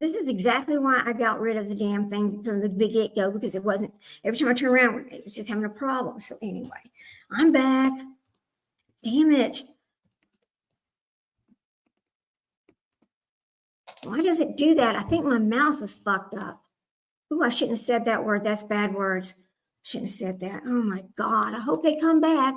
This is exactly why I got rid of the damn thing from the big get-go, because it wasn't, every time I turn around, it was just having a problem. So anyway, I'm back. Damn it. Why does it do that? I think my mouse is fucked up. Ooh, I shouldn't have said that word. That's bad words. Shouldn't have said that. Oh my God. I hope they come back.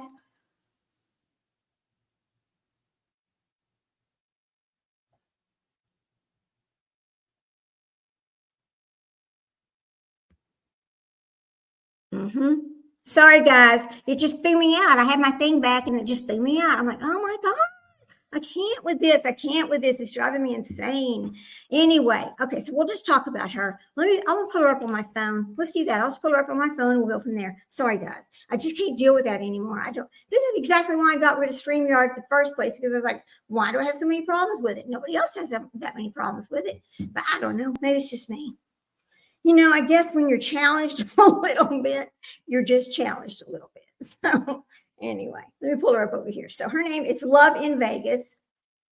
Sorry, guys. It just threw me out. I had my thing back and it just threw me out. I'm like, oh my God. I can't with this. I can't with this. It's driving me insane. Anyway, okay, so we'll just talk about her. I'm gonna put her up on my phone. Let's do that. I'll just put her up on my phone and we'll go from there. Sorry, guys. I just can't deal with that anymore. This is exactly why I got rid of StreamYard in the first place, because I was like, why do I have so many problems with it? Nobody else has that many problems with it. But I don't know. Maybe it's just me. I guess when you're challenged a little bit, you're just challenged a little bit. So anyway, let me pull her up over here. So her name, it's Love in Vegas.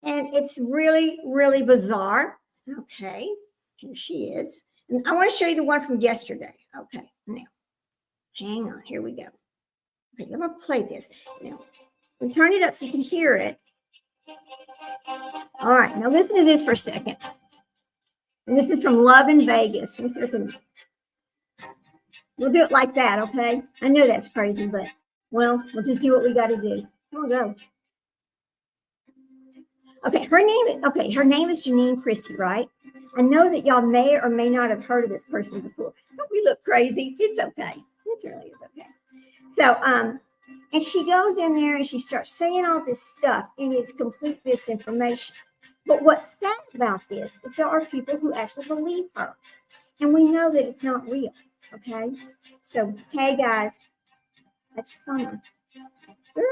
And it's really, really bizarre. Okay, here she is. And I want to show you the one from yesterday. Okay, now, hang on. Here we go. Okay, I'm going to play this. Now, we turn it up so you can hear it. All right, now listen to this for a second. And this is from Love in Vegas. We'll do it like that, okay? I know that's crazy, but, well, we'll just do what we got to do. Here we go. Okay, her name is Janine Christie, right? I know that y'all may or may not have heard of this person before. Don't we look crazy? It's okay. It really is okay. So, and she goes in there and she starts saying all this stuff, and it's complete misinformation. But what's sad about this is there are people who actually believe her, and we know that it's not real, okay? So, hey, guys, that's Summer. Girl.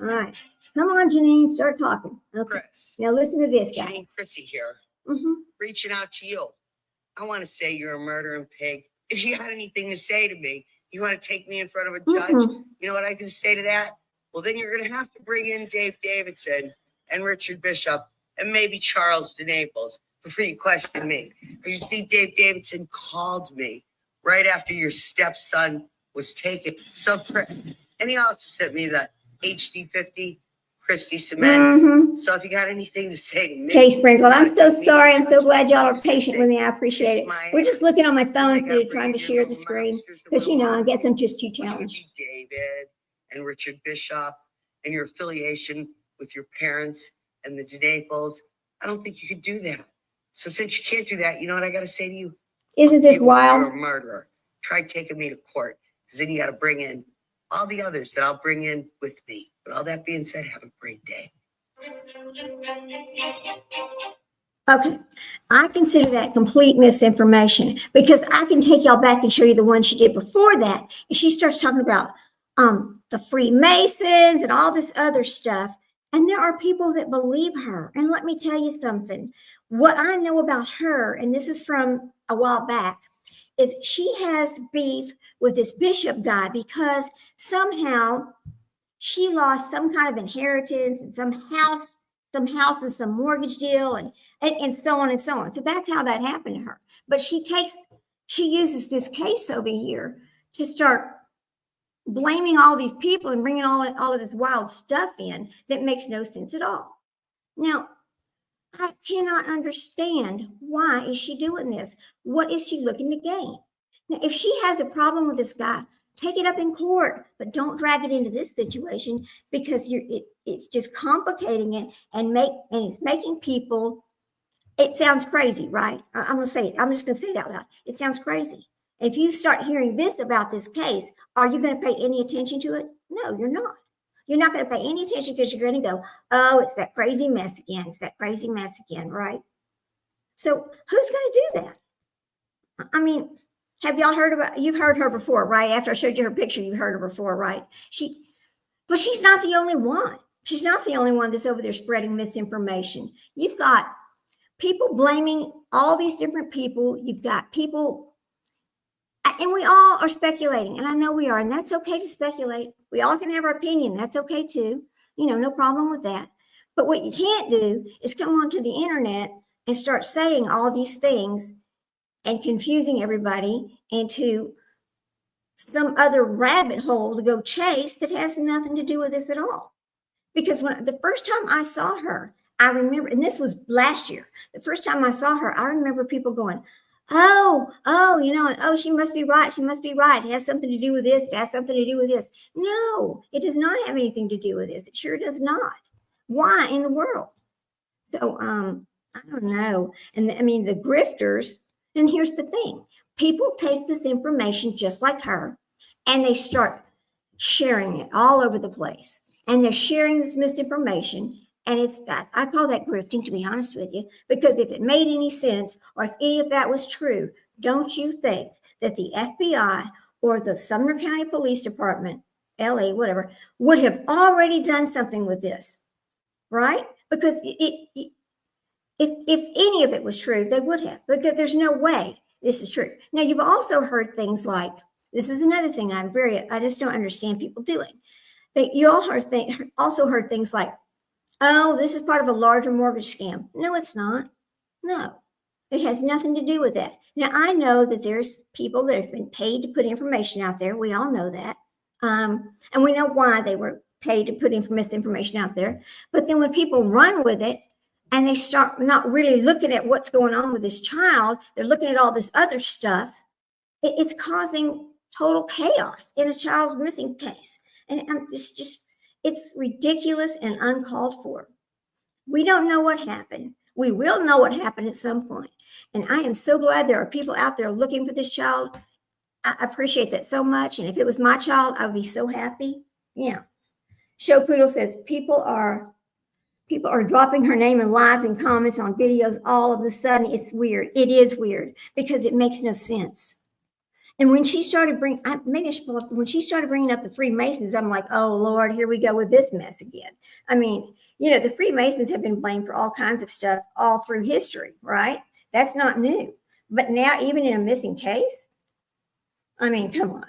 All right. Come on, Janine, start talking. Okay. Chris. Now listen to this, guys. Janine Chrissy here. Reaching out to you. I want to say you're a murdering pig. If you got anything to say to me, you want to take me in front of a judge, you know what I can say to that? Well, then you're going to have to bring in Dave Davidson and Richard Bishop and maybe Charles DeNaples before you question me. Because you see, Dave Davidson called me right after your stepson was taken. So, Chris, and he also sent me the HD50 Christie Cement. So if you got anything to say to me. Okay, Sprinkle, I'm so sorry. I'm so glad y'all are patient with me. I appreciate it. We're just looking on my phone instead of trying to share the screen. Because, I guess I'm just too challenged. David and Richard Bishop and your affiliation with your parents and the DeNaples, I don't think you could do that. So since you can't do that, you know what I got to say to you? Isn't this wild? You're a murderer. Try taking me to court. Because then you got to bring in all the others that I'll bring in with me. But all that being said, have a great day. Okay, I consider that complete misinformation, because I can take y'all back and show you the one she did before that. And she starts talking about the Freemasons and all this other stuff. And there are people that believe her. And let me tell you something. What I know about her, and this is from a while back, is she has beef with this bishop guy because somehow she lost some kind of inheritance and some houses, some mortgage deal, and so on and so on. So that's how that happened to her. But she uses this case over here to start blaming all these people and bringing all of this wild stuff in that makes no sense at all. Now, I cannot understand, why is she doing this? What is she looking to gain? Now, if she has a problem with this guy, take it up in court, but don't drag it into this situation, because it's just complicating it and it's making people. It sounds crazy, right? I'm gonna say it. I'm just gonna say it out loud. It sounds crazy. If you start hearing this about this case, are you going to pay any attention to it? No, you're not. You're not going to pay any attention, because you're going to go, oh, it's that crazy mess again. It's that crazy mess again, right? So who's going to do that? I mean, have y'all you've heard her before, right? After I showed you her picture, you heard her before, right? But she's not the only one. She's not the only one that's over there spreading misinformation. You've got people blaming all these different people. You've got people, and we all are speculating, and I know we are, and that's okay to speculate. We all can have our opinion. That's okay too. No problem with that. But what you can't do is come onto the internet and start saying all these things and confusing everybody into some other rabbit hole to go chase that has nothing to do with this at all. Because when the first time I saw her, I remember, and this was last year, the first time I saw her, I remember people going, oh, oh, she must be right. She must be right. It has something to do with this. It has something to do with this. No, it does not have anything to do with this. It sure does not. Why in the world? So, I don't know. And I mean, the grifters, and here's the thing, people take this information just like her and they start sharing it all over the place. And they're sharing this misinformation. And it's that I call that grifting, to be honest with you, because if it made any sense or if any of that was true, don't you think that the FBI or the Sumner County Police Department, LA, whatever, would have already done something with this, right? Because if any of it was true, they would have, because there's no way this is true. Now, you've also heard things like, this is another thing I just don't understand people doing. You all also heard things like, oh, this is part of a larger mortgage scam. No, it's not. No, it has nothing to do with that. Now, I know that there's people that have been paid to put information out there. We all know that. And we know why they were paid to put misinformation out there. But then when people run with it and they start not really looking at what's going on with this child, they're looking at all this other stuff, it's causing total chaos in a child's missing case. And it's ridiculous and uncalled for. We don't know what happened. We will know what happened at some point. And I am so glad there are people out there looking for this child. I appreciate that so much. And if it was my child, I would be so happy. Yeah. Show Poodle says people are dropping her name in lives and comments on videos all of a sudden. It's weird. It is weird because it makes no sense. And when she started bringing up the Freemasons, I'm like, oh, Lord, here we go with this mess again. I mean, the Freemasons have been blamed for all kinds of stuff all through history, right? That's not new. But now, even in a missing case, I mean, come on.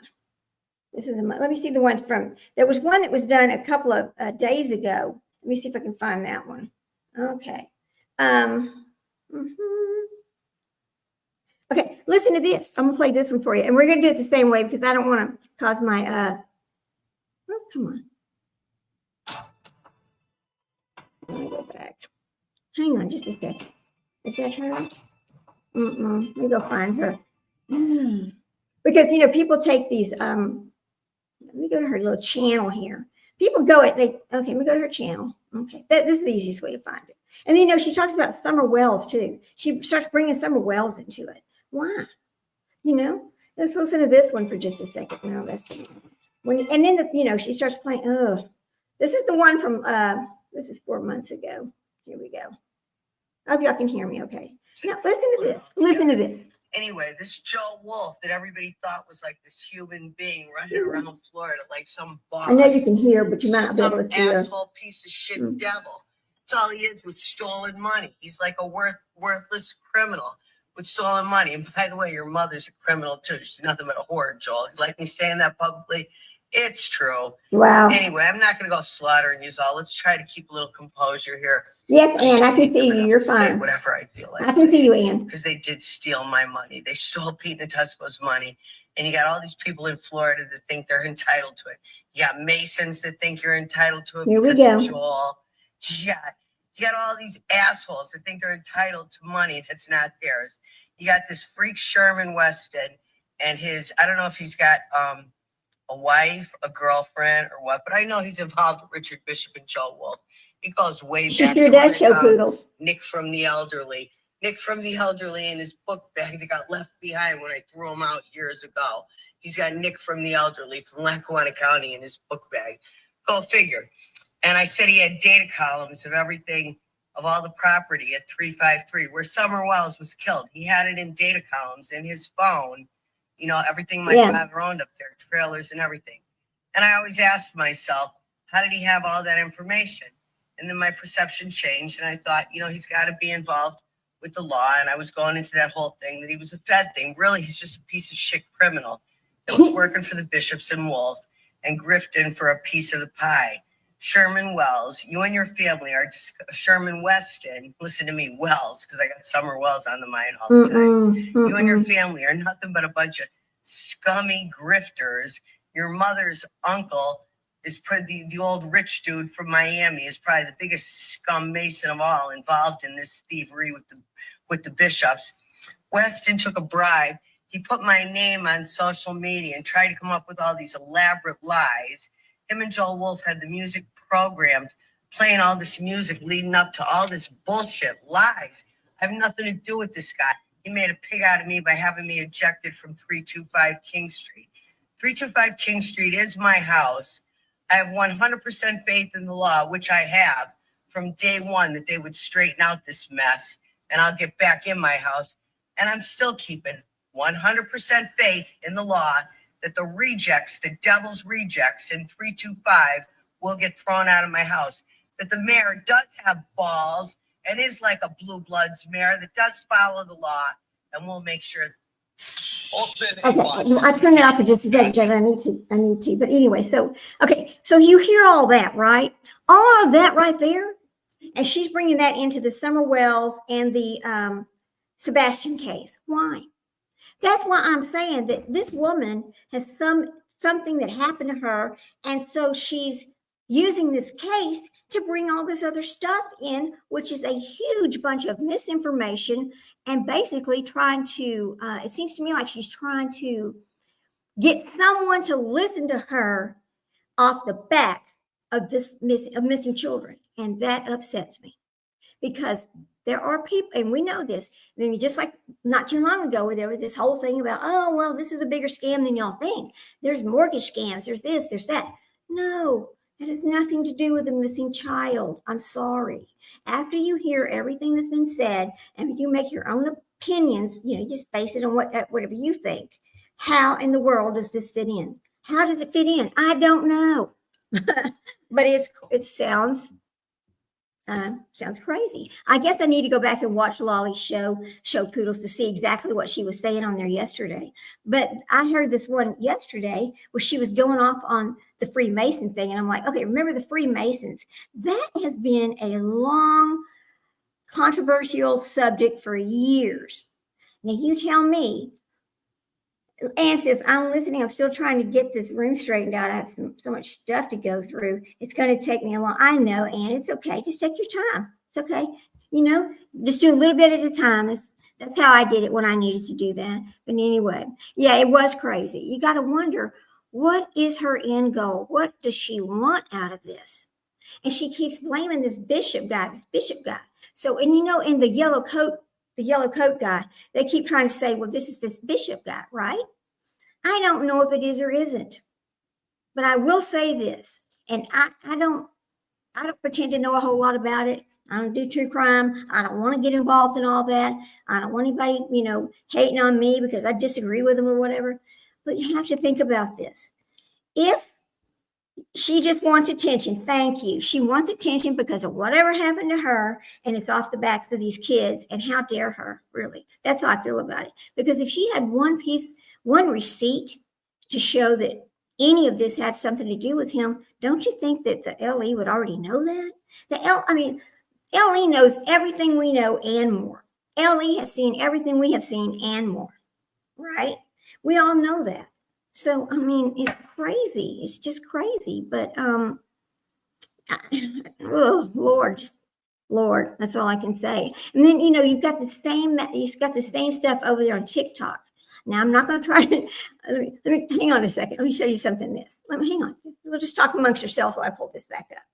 Let me see the one there was one that was done a couple of days ago. Let me see if I can find that one. Okay. Okay, listen to this. I'm going to play this one for you. And we're going to do it the same way because I don't want to cause my, oh, come on. Let me go back. Hang on just a second. Is that her? Let me go find her. Because, people take these, let me go to her little channel here. People okay, let me go to her channel. Okay, this is the easiest way to find it. And then, she talks about Summer Wells too. She starts bringing Summer Wells into it. Why? Let's listen to this one for just a second. No, that's the one. And then she starts playing. This is the one from this is 4 months ago. Here we go. I hope y'all can hear me. Okay. Now listen to this. Listen to this. Anyway, this Joe Wolf that everybody thought was like this human being running around Florida like some boss. I know you can hear, but you might not be able to see. Asshole piece of shit devil. That's all he is with stolen money. He's like a worthless criminal with stolen money. And by the way, your mother's a criminal too. She's nothing but a whore, Joel. You like me saying that publicly? It's true. Wow. Anyway, I'm not going to go slaughtering you all. Let's try to keep a little composure here. Yes, Ann, I can see you. You're fine. Whatever I feel like. I can see you, Ann. Because they did steal my money. They stole Pete Natusco's money. And you got all these people in Florida that think they're entitled to it. You got Masons that think you're entitled to it. Here we go. Joel. Yeah. You got all these assholes that think they're entitled to money that's not theirs. You got this freak Sherman Weston and I don't know if he's got a wife, a girlfriend, or what, but I know he's involved with Richard Bishop and Joe Wolf. He goes way back. She sure does, Show Poodles. Nick from the Elderly in his book bag that got left behind when I threw him out years ago. He's got Nick from the Elderly from Lackawanna County in his book bag. Go figure. And I said he had data columns of everything, of all the property at 353 where Summer Wells was killed. He had it in data columns in his phone, everything my father owned up there, trailers and everything. And I always asked myself, how did he have all that information? And then my perception changed and I thought, he's got to be involved with the law. And I was going into that whole thing that he was a Fed thing. Really, he's just a piece of shit criminal that was working for the Bishops and Wolf and grifting for a piece of the pie. Sherman Wells. You and your family are just Sherman Weston. Listen to me, Wells, because I got Summer Wells on the mind all the time. You and your family are nothing but a bunch of scummy grifters. Your mother's uncle is probably the old rich dude from Miami, is probably the biggest scum mason of all involved in this thievery with the bishops. Weston took a bribe. He put my name on social media and tried to come up with all these elaborate lies. Him and Joel Wolf had the music programmed, playing all this music leading up to all this bullshit lies. I have nothing to do with this guy. He made a pig out of me by having me ejected from 325 King Street. 325 King Street is my house. I have 100% faith in the law, which I have from day one, that they would straighten out this mess and I'll get back in my house. And I'm still keeping 100% faith in the law that the rejects, the devil's rejects in 325 will get thrown out of my house. That the mayor does have balls and is like a blue bloods mayor that does follow the law, and we'll make sure. Okay, I turned it off for just a second because I need to. But anyway, so you hear all that, right? All of that right there, and she's bringing that into the Summer Wells and the Sebastian case. Why? That's why I'm saying that this woman has something that happened to her, and so she's using this case to bring all this other stuff in, which is a huge bunch of misinformation, and basically trying to, it seems to me like she's trying to get someone to listen to her off the back of missing children. And that upsets me because there are people, and we know this, I mean, just like not too long ago where there was this whole thing about, oh, well, this is a bigger scam than y'all think. There's mortgage scams, there's this, there's that. No, that has nothing to do with a missing child. I'm sorry. After you hear everything that's been said and you make your own opinions, you just base it on whatever you think. How in the world does this fit in? How does it fit in? I don't know. But it sounds crazy. I guess I need to go back and watch Lolly's show Poodles to see exactly what she was saying on there yesterday. But I heard this one yesterday where she was going off on the Freemason thing. And I'm like, okay, remember the Freemasons? That has been a long, controversial subject for years. Now you tell me, and if I'm listening, I'm still trying to get this room straightened out. I have so much stuff to go through. It's going to take me a long. I know, Ann, it's okay. Just take your time. It's okay. Just do a little bit at a time. That's how I did it when I needed to do that. But anyway, yeah, it was crazy. You got to wonder, what is her end goal? What does she want out of this? And she keeps blaming this bishop guy. So, and in the yellow coat guy, they keep trying to say, well, this is this bishop guy, right? I don't know if it is or isn't, but I will say this, and I don't pretend to know a whole lot about it. I don't do true crime. I don't want to get involved in all that. I don't want anybody, hating on me because I disagree with them or whatever. But you have to think about this. If she just wants attention, thank you. She wants attention because of whatever happened to her, and it's off the backs of these kids. And how dare her, really? That's how I feel about it. Because if she had one receipt to show that any of this had something to do with him, don't you think that the LE would already know that? LE knows everything we know and more. LE has seen everything we have seen and more, right? We all know that. So, it's crazy. It's just crazy. But, oh, Lord, that's all I can say. And then, you've got the same stuff over there on TikTok. Now, I'm not going to try to, let me hang on a second. Let me show you something. Hang on. We'll just talk amongst yourselves while I pull this back up.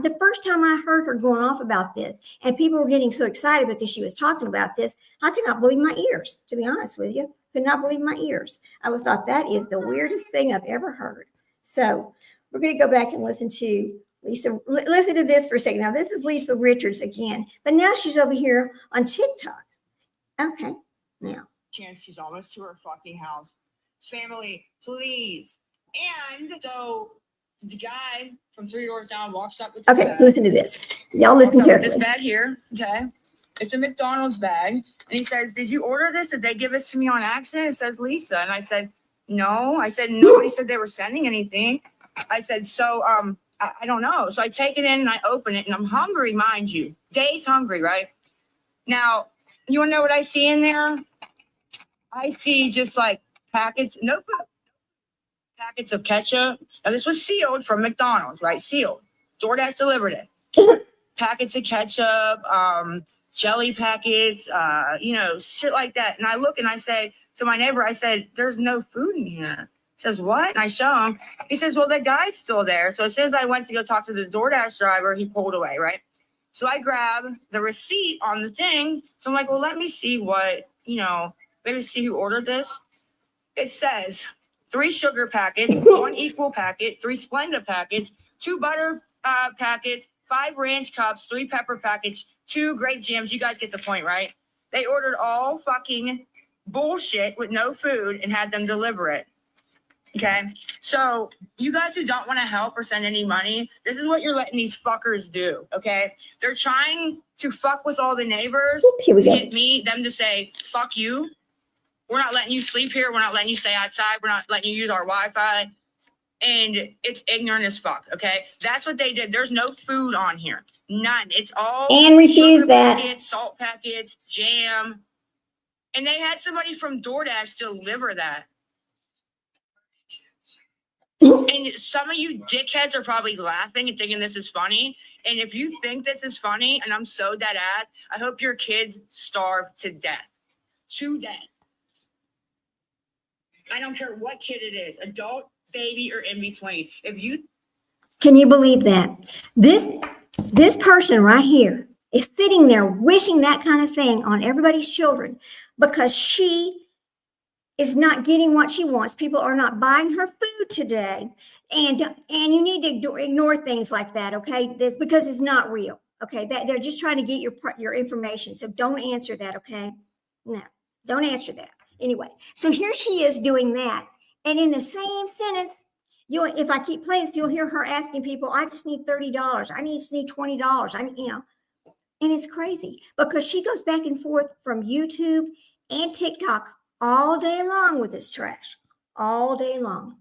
The first time I heard her going off about this and people were getting so excited because she was talking about this, I could not believe my ears, to be honest with you. Could not believe my ears. I thought that is the weirdest thing I've ever heard. So we're going to go back and listen to Lisa. Listen to this for a second. Now, this is Lisa Richards again, but now she's over here on TikTok. Okay, now. Chance she's almost to her fucking house. Family, please. And so the guy from 3 doors down walks up with okay, listen to this. Y'all listen carefully. This bag here, okay? It's a McDonald's bag. And he says, did you order this? Did they give this to me on accident? It says Lisa. And I said, no. I said, nobody said they were sending anything. I said, so I don't know. So I take it in and I open it and I'm hungry, mind you. Days hungry, right? Now, you want to know what I see in there? I see just like packets, no food, packets of ketchup. Now, this was sealed from McDonald's, right? Sealed. DoorDash delivered it. Packets of ketchup, jelly packets, shit like that. And I look and I say to my neighbor, I said, there's no food in here. He says, what? And I show him. He says, well, the guy's still there. So as soon as I went to go talk to the DoorDash driver, he pulled away, right? So I grab the receipt on the thing. So I'm like, well, let me see what, maybe see who ordered this. It says 3 sugar packets, 1 equal packet, 3 Splenda packets, 2 butter packets, 5 ranch cups, 3 pepper packets, 2 grape jams. You guys get the point, right? They ordered all fucking bullshit with no food and had them deliver it. Okay, so you guys who don't want to help or send any money, this is what you're letting these fuckers do. Okay, they're trying to fuck with all the neighbors to get them to say fuck you. We're not letting you sleep here. We're not letting you stay outside. We're not letting you use our Wi-Fi. And it's ignorant as fuck. Okay, that's what they did. There's no food on here, none. It's all and refuse that packets, salt packets, jam, and they had somebody from DoorDash deliver that. And some of you dickheads are probably laughing and thinking this is funny. And if you think this is funny, and I'm so dead ass, I hope your kids starve to death. To death. I don't care what kid it is, adult, baby, or in between. Can you believe that? This person right here is sitting there wishing that kind of thing on everybody's children because she is not getting what she wants. People are not buying her food today. And you need to ignore things like that, okay? Because it's not real, okay? That they're just trying to get your information. So don't answer that, okay? No, don't answer that. Anyway, so here she is doing that. And in the same sentence, if I keep playing, you'll hear her asking people, I just need $30. I just need $20. And it's crazy because she goes back and forth from YouTube and TikTok all day long with this trash, all day long.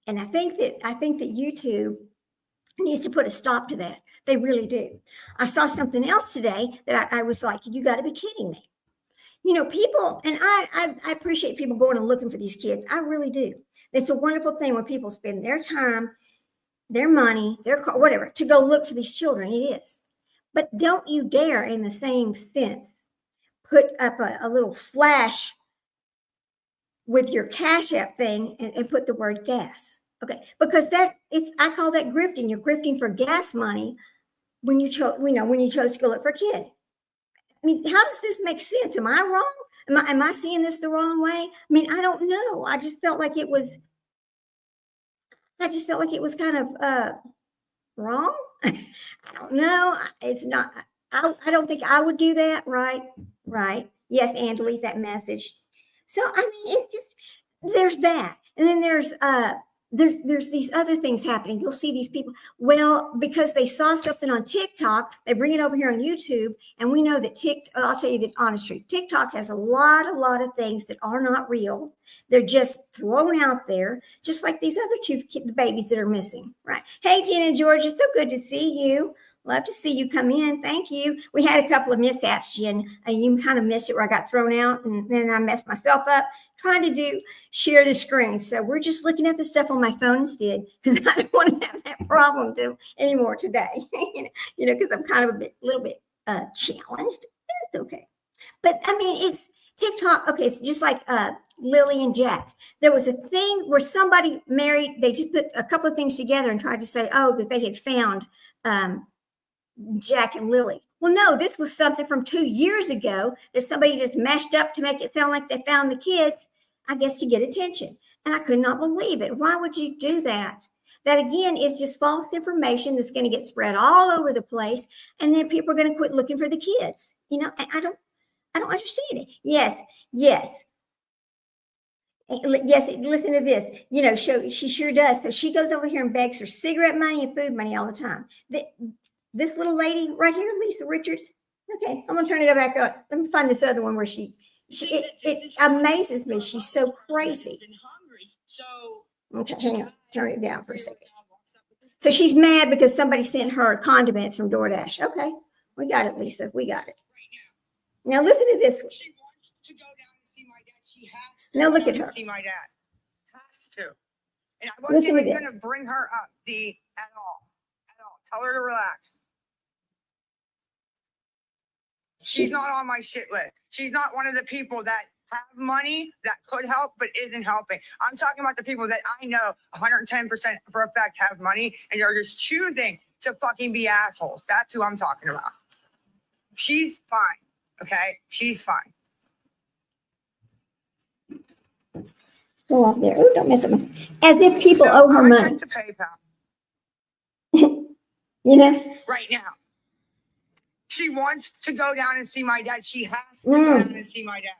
And I think that YouTube needs to put a stop to that. They really do. I saw something else today that I was like, you got to be kidding me. People, and I appreciate people going and looking for these kids. I really do. It's a wonderful thing when people spend their time, their money, their car, whatever, to go look for these children. It is. But don't you dare, in the same sense, put up a little flash with your Cash App thing and put the word gas. Okay, because I call that grifting. You're grifting for gas money when you chose to go look for a kid. I mean, how does this make sense? Am I wrong? Am I seeing this the wrong way? I mean, I don't know. I just felt like it was kind of wrong. I don't know. It's not. I don't think I would do that. Right. Yes, and delete that message. So I mean, it's just there's that, and then there's these other things happening. You'll see these people. Well, because they saw something on TikTok, they bring it over here on YouTube, and we know that I'll tell you the honest truth. TikTok has a lot of things that are not real. They're just thrown out there, just like these other the babies that are missing. Right? Hey, Jen and Georgia, so good to see you. Love to see you come in. Thank you. We had a couple of mishaps, Jen. You kind of missed it where I got thrown out, and then I messed myself up trying to share the screen. So we're just looking at the stuff on my phone instead because I don't want to have that problem anymore today. Because I'm kind of a little bit challenged. That's okay. But I mean, it's TikTok. Okay, it's just like Lily and Jack. There was a thing where somebody married. They just put a couple of things together and tried to say, that they had found Jack and Lily. Well, no, this was something from 2 years ago that somebody just mashed up to make it sound like they found the kids, I guess, to get attention. And I could not believe it. Why would you do that? That, again, is just false information that's going to get spread all over the place. And then people are going to quit looking for the kids. I don't understand it. Yes. Listen to this. She sure does. So she goes over here and begs for cigarette money and food money all the time. This little lady right here, Lisa Richards. Okay, I'm gonna turn it back up. Let me find this other one where it amazes me. She's so crazy. Okay, hang on. Turn it down for a second. So she's mad because somebody sent her condiments from DoorDash. Okay, we got it, Lisa. We got it. Now listen to this one. She wants to go down and see my dad. She has to Now go look at down her. and see my dad. Has to. And I Listen wasn't to even going to bring her up at all. At all. Tell her to relax. She's not on my shit list. She's not one of the people that have money that could help but isn't helping. I'm talking about the people that I know 110% for a fact have money and you're just choosing to fucking be assholes. That's who I'm talking about. She's fine. Okay? She's fine. Go up there. Ooh, don't mess with me. As if people So owe her I money. checked the PayPal You know? right now. She wants to go down and see my dad. She has to go down and see my dad.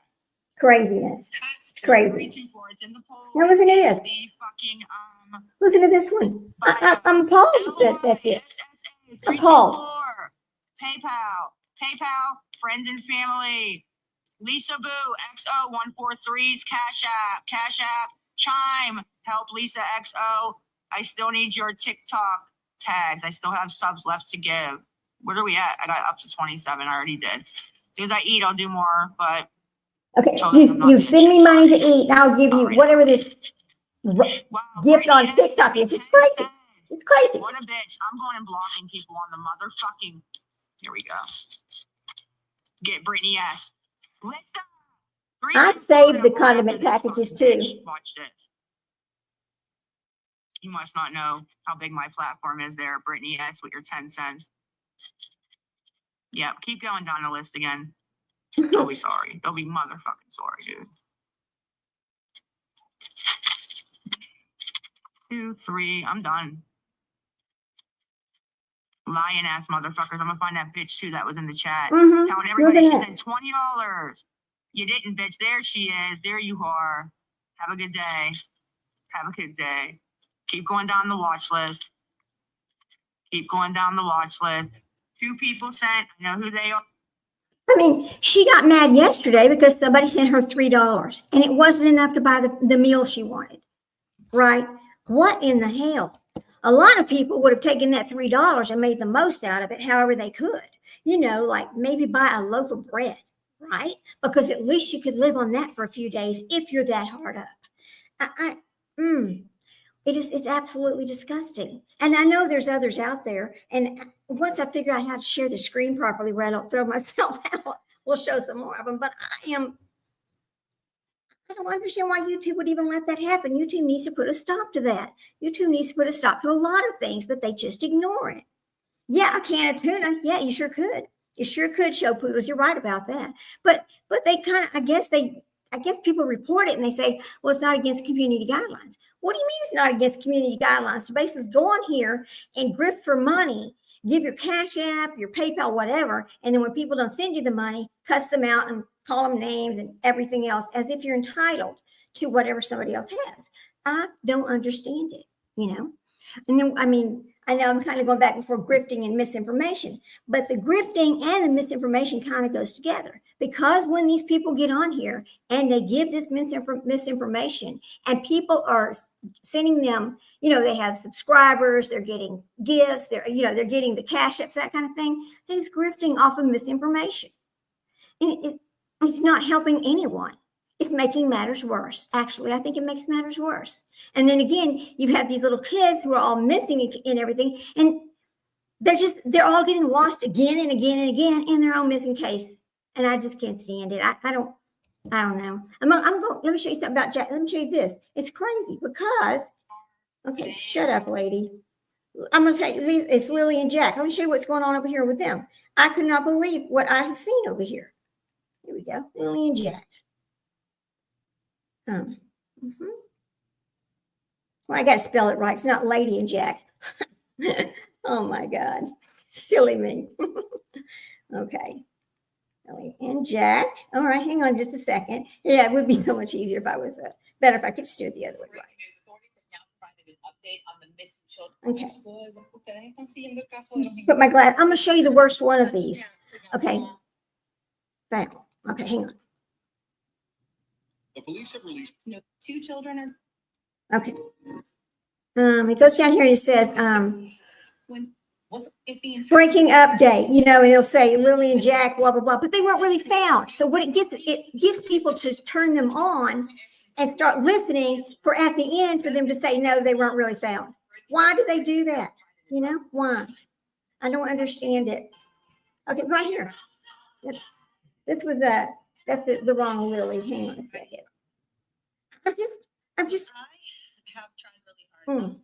Craziness. Has to. Crazy. Reaching for it. It's in the poll. Now listen to this. The fucking Listen to this one. I'm appalled at this. Appalled. PayPal, friends and family. Lisa Boo, XO143's Cash App, Chime, help Lisa XO. I still need your TikTok tags. I still have subs left to give. Where are we at? I got up to 27. I already did. As soon as I eat, I'll do more, but Okay, you send me money to eat, and I'll give you whatever this gift on TikTok is. It's crazy. It's crazy. What a bitch. I'm going and blocking people on the motherfucking. Here we go. Get Brittany S. I saved the condiment packages too. Watch this. You must not know how big my platform is there, Brittany S. with your 10 cents. Yep, keep going down the list again. They'll be sorry. They'll be motherfucking sorry, dude. 2, 3, I'm done. Lying ass motherfuckers. I'm gonna find that bitch too that was in the chat. Telling everybody she sent $20. You didn't, bitch. There she is. There you are. Have a good day. Have a good day. Keep going down the watch list. Keep going down the watch list. 2 people sent. I know who they are. I mean, she got mad yesterday because somebody sent her $3 and it wasn't enough to buy the meal she wanted, right? What in the hell? A lot of people would have taken that $3 and made the most out of it however they could. You know, like maybe buy a loaf of bread, right? Because at least you could live on that for a few days if you're that hard up. It's absolutely disgusting. And I know there's others out there. And once I figure out how to share the screen properly where I don't throw myself out, we'll show some more of them. But I don't understand why YouTube would even let that happen. YouTube needs to put a stop to that. YouTube needs to put a stop to a lot of things, but they just ignore it. Yeah, a can of tuna. Yeah, you sure could. You sure could show poodles. You're right about that. But they kind of, I guess people report it and they say, well, it's not against community guidelines. What do you mean it's not against community guidelines? To basically go on here and grift for money, give your Cash App, your PayPal, whatever, and then when people don't send you the money, cuss them out and call them names and everything else as if you're entitled to whatever somebody else has. I don't understand it, you know? And then, I mean, I know I'm kind of going back and forth grifting and misinformation, but the grifting and the misinformation kind of goes together because when these people get on here and they give this misinformation and people are sending them, you know, they have subscribers, they're getting gifts, they're getting the cash apps, that kind of thing. That is grifting off of misinformation. And it's not helping anyone. It's making matters worse. Actually, I think it makes matters worse. And then again, you have these little kids who are all missing and everything, and they're all getting lost again and again and again in their own missing case. And I just can't stand it. I don't know. I'm going, let me show you something about Jack. Let me show you this. It's crazy because, okay, shut up, lady. I'm going to tell you, it's Lily and Jack. Let me show you what's going on over here with them. I could not believe what I have seen over here. Here we go, Lily and Jack. Well, I got to spell it right. It's not Lady and Jack. Oh my God. Silly me. Okay. Lily and Jack. All right. Hang on just a second. Yeah, it would be so much easier if I was better if I could just do it the other way. Okay. Put my glass. I'm going to show you the worst one of these. Okay. Okay. Hang on. The police have released 2 children are Okay. It goes down here and it says, if the entire breaking update, and it'll say Lily and Jack, blah, blah, blah, but they weren't really found. So what it gets people to turn them on and start listening for at the end for them to say, no, they weren't really found. Why do they do that? Why? I don't understand it. Okay, right here. This was that's the wrong Lily. Hang on a second. I'm just, I have tried really hard not to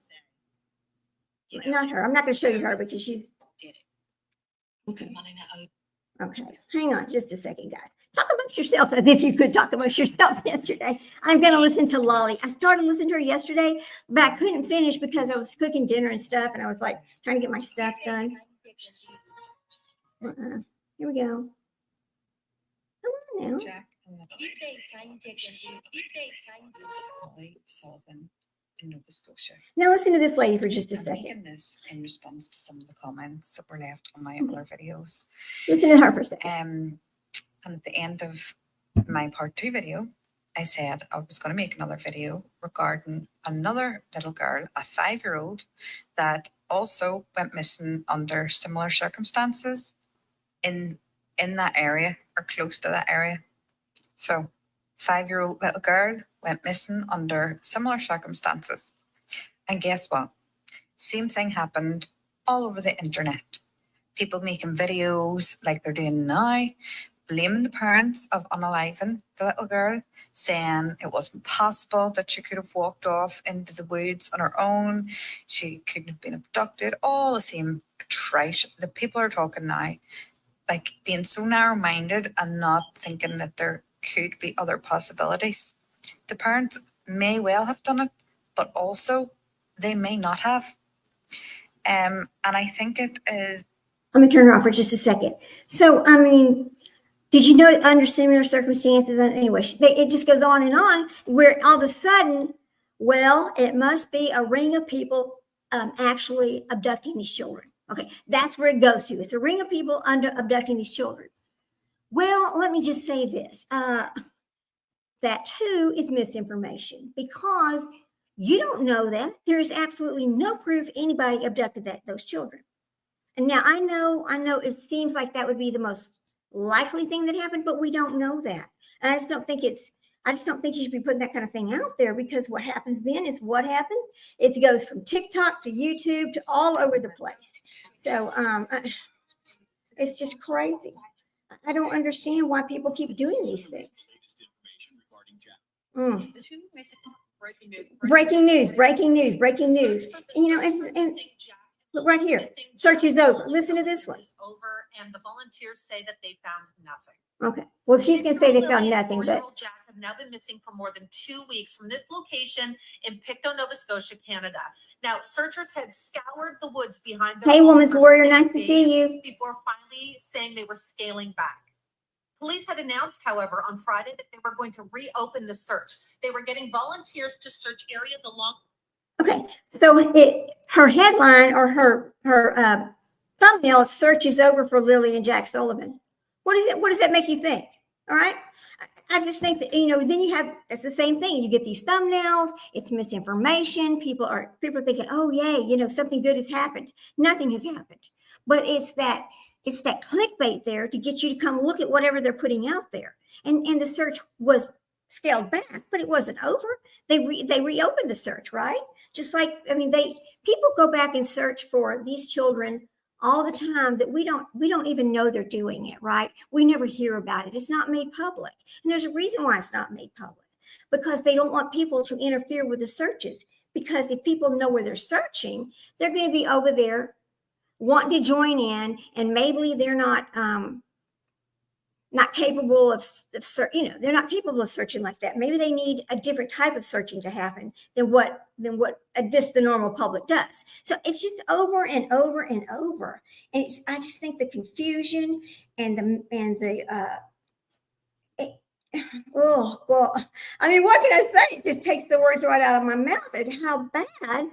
say. not her. I'm not going to show you her because she's, Did it. okay. Wanting to Okay, hang on just a second, guys. Talk amongst yourselves as if you could talk amongst yourself yesterday. I'm going to listen to Lolly. I started listening to her yesterday, but I couldn't finish because I was cooking dinner and stuff, and I was like trying to get my stuff done. Here we go. Come on now. Jack and Molly Sullivan in Nova Scotia. Now listen to this lady for just a I'm second. making this in response to some of the comments that were left on my other videos. Listen to her for a second. And at the end of my part 2 video, I said I was going to make another video regarding another little girl, a 5-year-old, that also went missing under similar circumstances in that area or close to that area. So 5-year-old little girl went missing under similar circumstances. And guess what? Same thing happened all over the internet. People making videos like they're doing now, blaming the parents of unaliving the little girl, saying it wasn't possible that she could have walked off into the woods on her own. She couldn't have been abducted. All the same trash. The people are talking now, like being so narrow-minded and not thinking that there could be other possibilities. The parents may well have done it, but also they may not have. And I think it is. I'm going to turn her off for just a second. So, I mean, did you know under similar circumstances? Anyway, it just goes on where all of a sudden, well, it must be a ring of people actually abducting these children. Okay, that's where it goes to. It's a ring of people abducting these children. Well, let me just say this. That too is misinformation because you don't know that. There is absolutely no proof anybody abducted those children. And now I know it seems like that would be the most likely thing that happened, but we don't know that. And I just don't think you should be putting that kind of thing out there because what happens then is what happens. It goes from TikTok to YouTube to all over the place. So it's just crazy. I don't understand why people keep doing these things. Breaking news. And look right here. Search is over. Listen to this one. Over, and the volunteers say that they found nothing. Okay. Well, she's going to say they found nothing, but Jack have now been missing for more than 2 weeks from this location in Pictou, Nova Scotia, Canada. Now, searchers had scoured the woods behind their hey, home Woman's for Warrior, 6 nice to see days you. before finally saying they were scaling back. Police had announced, however, on Friday that they were going to reopen the search. They were getting volunteers to search areas along. Okay, so her headline or her thumbnail search is over for Lily and Jack Sullivan. What does that make you think? All right. I just think that, then that's the same thing. You get these thumbnails, it's misinformation. People are thinking, oh, yay, something good has happened. Nothing has happened. But it's that clickbait there to get you to come look at whatever they're putting out there. And the search was scaled back, but it wasn't over. They reopened the search, right? Just like, people go back and search for these children all the time that we don't even know they're doing it, right? We never hear about it. It's not made public. And there's a reason why it's not made public, because they don't want people to interfere with the searches. Because if people know where they're searching, they're going to be over there wanting to join in, and maybe they're not capable of they're not capable of searching like that. Maybe they need a different type of searching to happen than what the normal public does. So it's just over and over and over. And I just think the confusion oh God. What can I say? It just takes the words right out of my mouth and how bad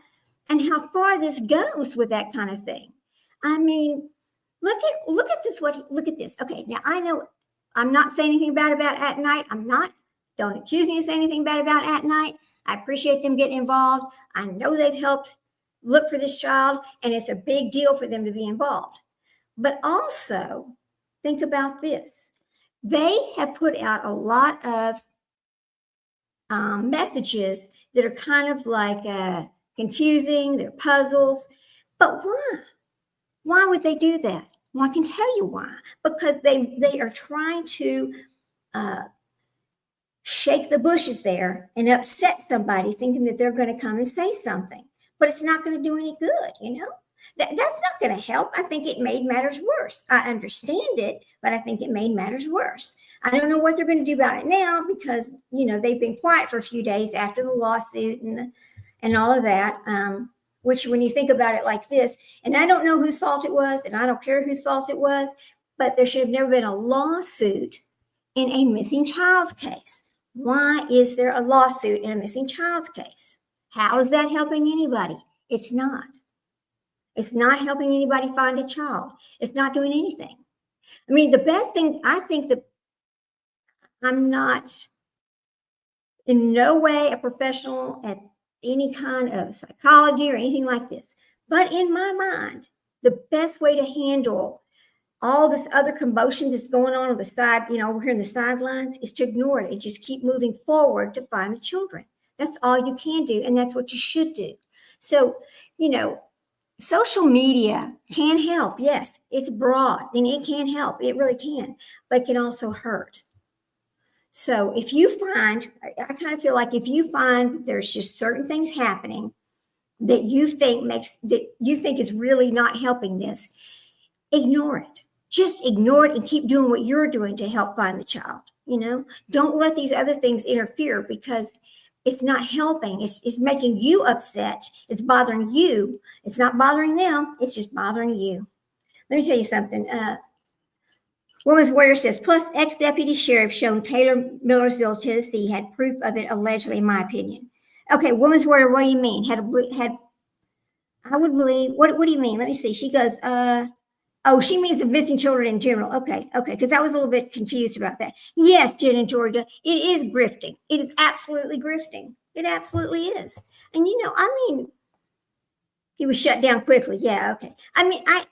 and how far this goes with that kind of thing. Look at this. Look at this. Okay, now I know I'm not saying anything bad about at night. I'm not. Don't accuse me of saying anything bad about at night. I appreciate them getting involved. I know they've helped look for this child, and it's a big deal for them to be involved. But also, think about this. They have put out a lot of messages that are kind of like confusing, they're puzzles. But why? Why would they do that? Well, I can tell you why. Because they are trying to shake the bushes there and upset somebody thinking that they're going to come and say something. But it's not going to do any good, you know? That's not going to help. I think it made matters worse. I understand it, but I think it made matters worse. I don't know what they're going to do about it now because, you know, they've been quiet for a few days after the lawsuit and all of that, which when you think about it like this, and I don't know whose fault it was, and I don't care whose fault it was, but there should have never been a lawsuit in a missing child's case. Why is there a lawsuit in a missing child's case? How is that helping anybody? It's not. It's not helping anybody find a child. It's not doing anything. I mean, the best thing, I think that I'm not in no way a professional at any kind of psychology or anything like this. But in my mind, the best way to handle all this other commotion that's going on the side, you know, over here in the sidelines, is to ignore it and just keep moving forward to find the children. That's all you can do, and that's what you should do. So, you know, social media can help. Yes, it's broad, and it can help. It really can, but it can also hurt. So if you find, I kind of feel like if you find that there's just certain things happening that you think is really not helping this, ignore it. Just ignore it and keep doing what you're doing to help find the child. You know, don't let these other things interfere because it's not helping. It's making you upset. It's bothering you. It's not bothering them. It's just bothering you. Let me tell you something. Woman's Warrior says, plus ex-deputy sheriff shown Taylor, Millersville, Tennessee, had proof of it allegedly, in my opinion. Okay, Woman's Warrior, what do you mean? I would believe, what do you mean? Let me see. She goes, oh, she means the missing children in general. Okay, because I was a little bit confused about that. Yes, Jen in Georgia, it is grifting. It is absolutely grifting. It absolutely is. And, you know, I mean, he was shut down quickly. Yeah, okay. I mean, I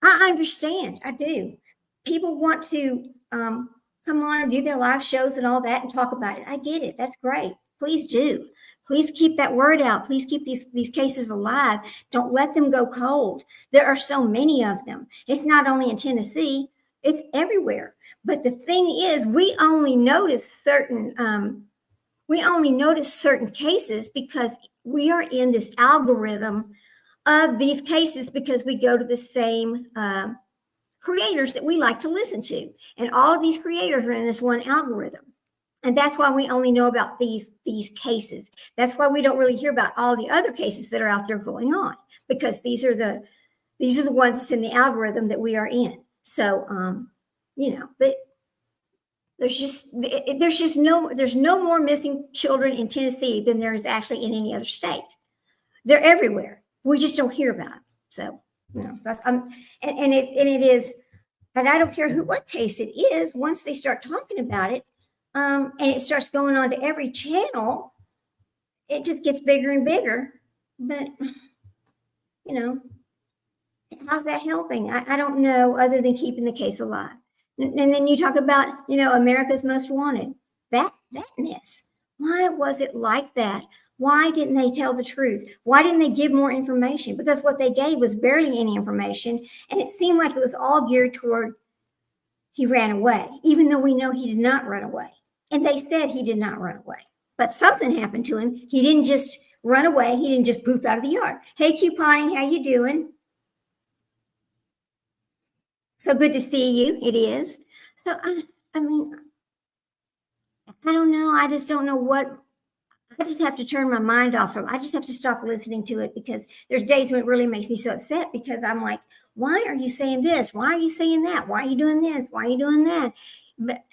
understand. I do. People want to come on and do their live shows and all that and talk about it. I get it. That's great. Please do. Please keep that word out. Please keep these cases alive. Don't let them go cold. There are so many of them. It's not only in Tennessee, it's everywhere. But the thing is, we only notice certain cases because we are in this algorithm of these cases because we go to the same creators that we like to listen to. And all of these creators are in this one algorithm. And that's why we only know about these cases. That's why we don't really hear about all the other cases that are out there going on, because these are the ones that's in the algorithm that we are in. So, you know, but there's no more missing children in Tennessee than there is actually in any other state. They're everywhere. We just don't hear about them. So, you know, that's and it is, and I don't care what case it is. Once they start talking about it, and it starts going on to every channel, it just gets bigger and bigger. But, you know, how's that helping? I don't know, other than keeping the case alive. And then you talk about, you know, America's Most Wanted. That mess. Why was it like that? Why didn't they tell the truth? Why didn't they give more information? Because what they gave was barely any information. And it seemed like it was all geared toward he ran away, even though we know he did not run away. And they said he did not run away. But something happened to him. He didn't just run away. He didn't just poof out of the yard. Hey, Couponing, how you doing? So good to see you. It is. So, I mean, I don't know. I just don't know what. I just have to turn my mind off from. I just have to stop listening to it because there's days when it really makes me so upset because I'm like, why are you saying this? Why are you saying that? Why are you doing this? Why are you doing that? But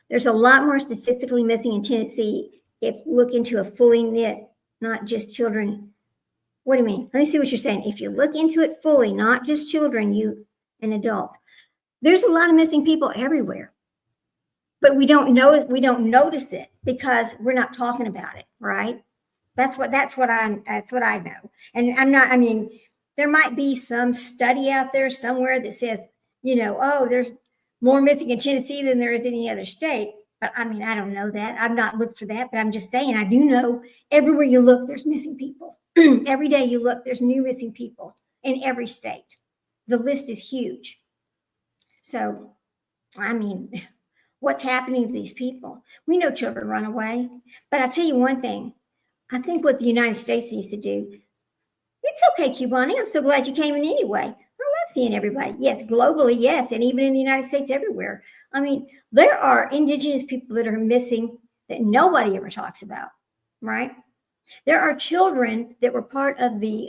there's a lot more statistically missing in Tennessee if you look into a fully knit, not just children. What do you mean? Let me see what you're saying. If you look into it fully, not just children, you and adults, there's a lot of missing people everywhere. but we don't notice it because we're not talking about it, right? That's what I know. And I mean, there might be some study out there somewhere that says, oh, there's more missing in Tennessee than there is in any other state. But I mean, I don't know that. I've not looked for that, but I'm just saying, I do know everywhere you look, there's missing people. Every day you look, there's new missing people in every state. The list is huge. So, I mean, what's happening to these people? We know children run away, but I'll tell you one thing. I think what the United States needs to do, it's okay, Cubani. I'm so glad you came in anyway. I love seeing everybody. Yes, globally, yes, and even in the United States, everywhere. I mean, there are indigenous people that are missing that nobody ever talks about, right? There are children that were part of the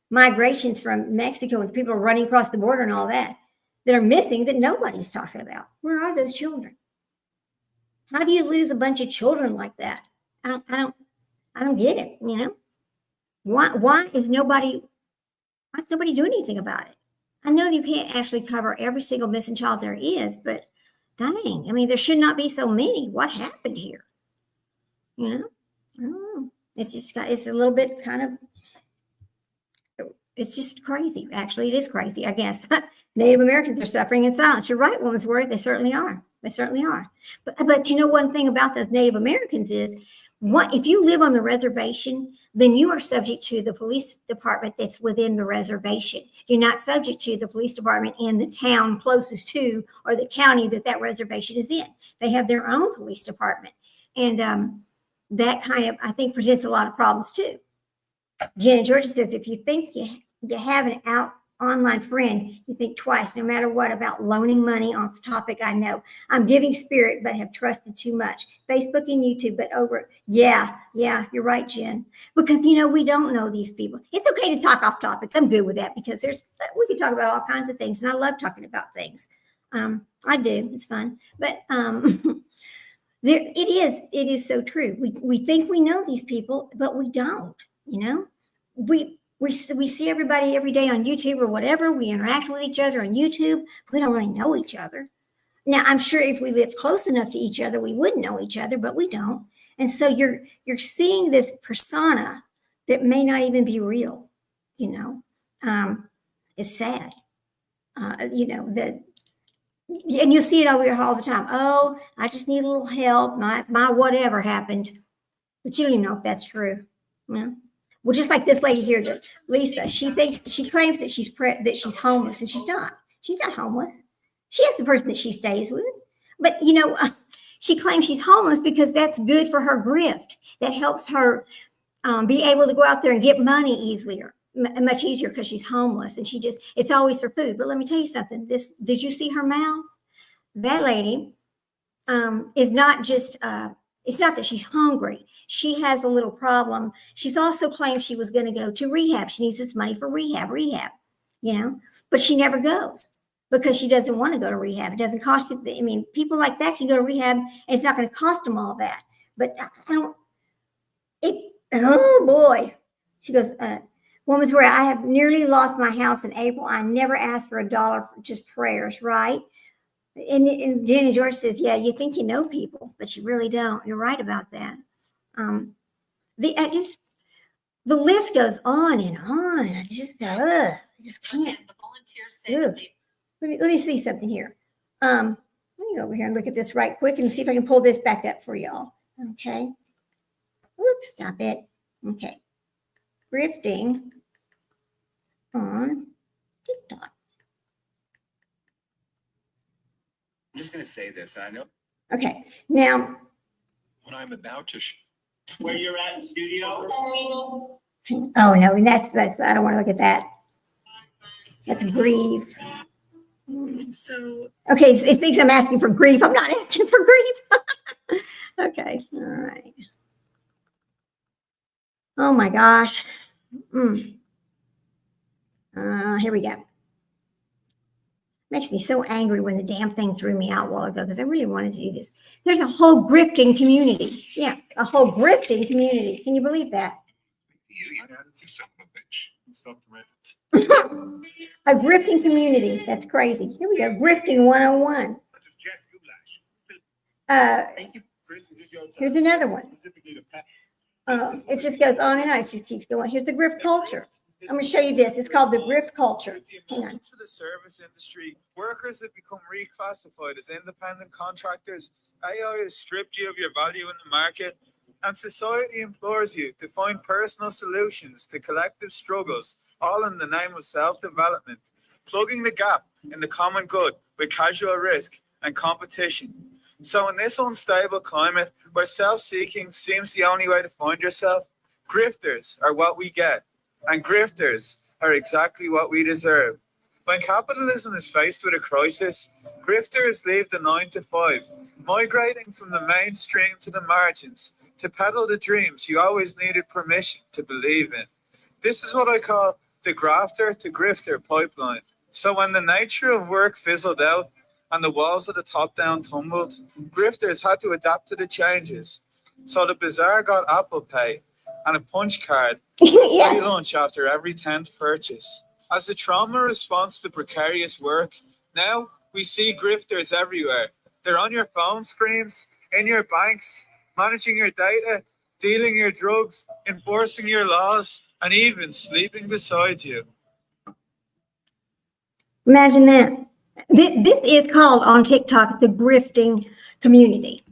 migrations from Mexico and people are running across the border and all that are missing that nobody's talking about. Where are those children? How do you lose a bunch of children like that? I don't get it, Why is nobody doing anything about it? I know you can't actually cover every single missing child there is, but dang, I mean, there should not be so many. What happened here? I don't know. It's a little bit kind of, it's just crazy. Actually, it is crazy, I guess. Native Americans are suffering in silence. You're right, Womansworth. They certainly are. They certainly are. But one thing about those Native Americans is, if you live on the reservation, then you are subject to the police department that's within the reservation. You're not subject to the police department in the town closest to or the county that reservation is in. They have their own police department. And that kind of, I think, presents a lot of problems too. Jenna Georgia says, if you think you have an online friend, you think twice, no matter what, about loaning money on the topic. I know I'm giving spirit, but have trusted too much. Facebook and YouTube, but over. Yeah, you're right, Jen. Because, we don't know these people. It's okay to talk off topic. I'm good with that because we can talk about all kinds of things. And I love talking about things. I do. It's fun. But it is so true. We think we know these people, but we don't, We see everybody every day on YouTube or whatever. We interact with each other on YouTube. We don't really know each other. Now, I'm sure if we lived close enough to each other, we would know each other, but we don't. And so you're seeing this persona that may not even be real. It's sad. And you'll see it over here all the time. Oh, I just need a little help. My whatever happened, but you don't even know if that's true. Well, just like this lady here, Lisa, she claims that she's homeless, and she's not. She's not homeless. She has the person that she stays with, but she claims she's homeless because that's good for her grift. That helps her be able to go out there and get money much easier because she's homeless, and it's always for food. But let me tell you something. Did you see her mouth? That lady is not just. It's not that she's hungry. She has a little problem. She's also claimed she was going to go to rehab. She needs this money for rehab, but she never goes because she doesn't want to go to rehab. It doesn't cost you. I mean, people like that can go to rehab and it's not going to cost them all that. But oh boy. She goes, Woman's where I have nearly lost my house in April. I never asked for $1 for just prayers, right? And Jenny George says, yeah, you think you know people, but you really don't. You're right about that. The list goes on and on. And I just can't. Again, the volunteers say that Let me see something here. Let me go over here and look at this right quick and see if I can pull this back up for y'all. Okay. Whoops, stop it. Okay. Grifting on TikTok. I'm just going to say this. I know. Okay. Now, What I'm about to Where you're at in studio? oh no, that's I don't want to look at that. That's grief. So Okay, it thinks I'm asking for grief. I'm not asking for grief. Okay, all right. Oh my gosh. Here we go. Makes me so angry when the damn thing threw me out a while ago because I really wanted to do this. There's a whole grifting community. Yeah, a whole grifting community. Can you believe that? A grifting community. That's crazy. Here we go. Grifting 101. Thank you. Here's another one. It just goes on and on. It just keeps going. Here's the grift culture. I'm going to show you this. It's called the grift culture. Hang on. To the service industry, workers have become reclassified as independent contractors. AI has stripped you of your value in the market, and society implores you to find personal solutions to collective struggles, all in the name of self-development, plugging the gap in the common good with casual risk and competition. So in this unstable climate where self-seeking seems the only way to find yourself, grifters are what we get, and grifters are exactly what we deserve. When capitalism is faced with a crisis, grifters leave the 9 to 5, migrating from the mainstream to the margins to peddle the dreams you always needed permission to believe in. This is what I call the grafter to grifter pipeline. So when the nature of work fizzled out and the walls of the top down tumbled, grifters had to adapt to the changes. So the bazaar got Apple Pay and a punch card, Yeah. free lunch after every 10th purchase. As a trauma response to precarious work, now we see grifters everywhere. They're on your phone screens, in your banks, managing your data, dealing your drugs, enforcing your laws, and even sleeping beside you. Imagine that. This is called on TikTok the grifting community.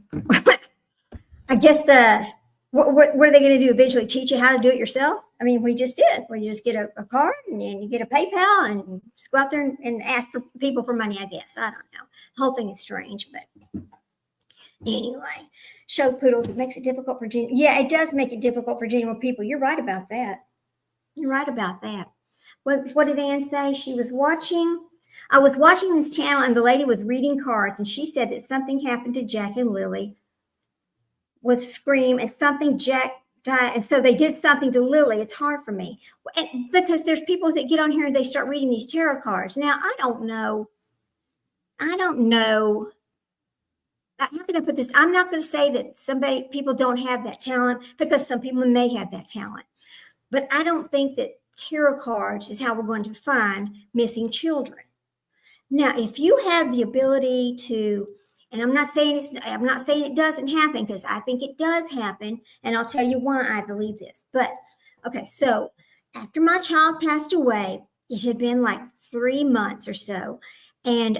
I guess what are they going to do? Eventually teach you how to do it yourself? I mean, we just did. Well, you just get a card and then you get a PayPal and just go out there and ask for people for money, I guess. I don't know. The whole thing is strange, but anyway. Show poodles, it makes it difficult for genuine. Yeah, it does make it difficult for genuine people. You're right about that. You're right about that. What did Ann say? She was watching. I was watching this channel and the lady was reading cards and she said that something happened to Jack and Lily with Scream and something Jack died. And so they did something to Lily. It's hard for me because there's people that get on here and they start reading these tarot cards. Now, I don't know. How can I put this? I'm not going to say that people don't have that talent because some people may have that talent. But I don't think that tarot cards is how we're going to find missing children. Now, if you have the ability to, and I'm not saying it doesn't happen because I think it does happen, and I'll tell you why I believe this. But okay, so after my child passed away, it had been like 3 months or so. And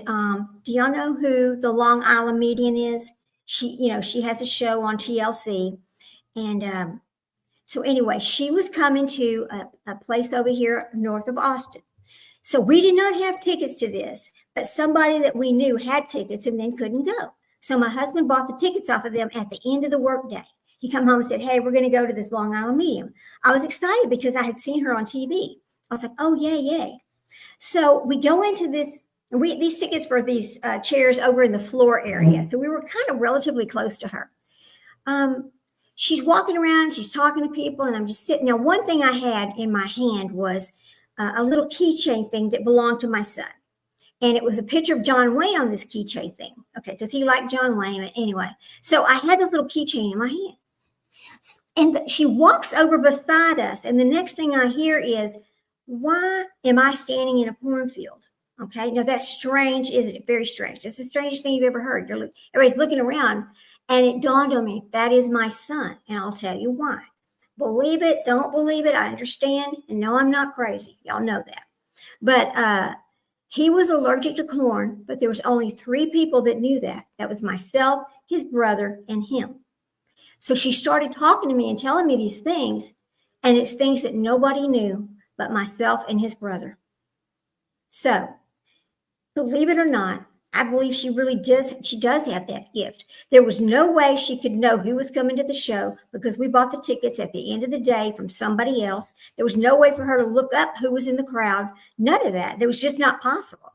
do y'all know who the Long Island Median is? She has a show on TLC, and so anyway, she was coming to a place over here north of Austin. So we did not have tickets to this, but somebody that we knew had tickets and then couldn't go. So my husband bought the tickets off of them at the end of the workday. He come home and said, "Hey, we're going to go to this Long Island Medium." I was excited because I had seen her on TV. I was like, "Oh, yay." So we go into this. These tickets for these chairs over in the floor area. So we were kind of relatively close to her. She's walking around, she's talking to people, and I'm just sitting there. One thing I had in my hand was a little keychain thing that belonged to my son. And it was a picture of John Wayne on this keychain thing. Okay, because he liked John Wayne. Anyway, so I had this little keychain in my hand. And she walks over beside us. And the next thing I hear is, "Why am I standing in a cornfield?" Okay, now that's strange, isn't it? Very strange. It's the strangest thing you've ever heard. Everybody's looking around, and it dawned on me, that is my son, and I'll tell you why. Believe it, don't believe it, I understand, and no, I'm not crazy. Y'all know that. But he was allergic to corn, but there was only 3 people that knew that. That was myself, his brother, and him. So she started talking to me and telling me these things, and it's things that nobody knew but myself and his brother. So, believe it or not, I believe she does have that gift. There was no way she could know who was coming to the show because we bought the tickets at the end of the day from somebody else. There was no way for her to look up who was in the crowd. None of that. It was just not possible,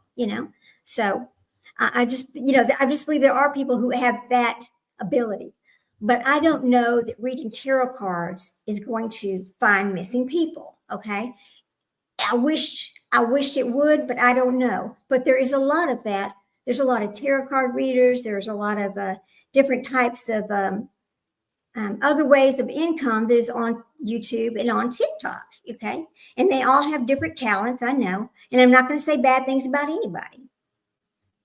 So I just believe there are people who have that ability. But I don't know that reading tarot cards is going to find missing people, okay? I wished it would, but I don't know. But there is a lot of that. There's a lot of tarot card readers. There's a lot of different types of other ways of income that is on YouTube and on TikTok, okay? And they all have different talents, I know. And I'm not going to say bad things about anybody.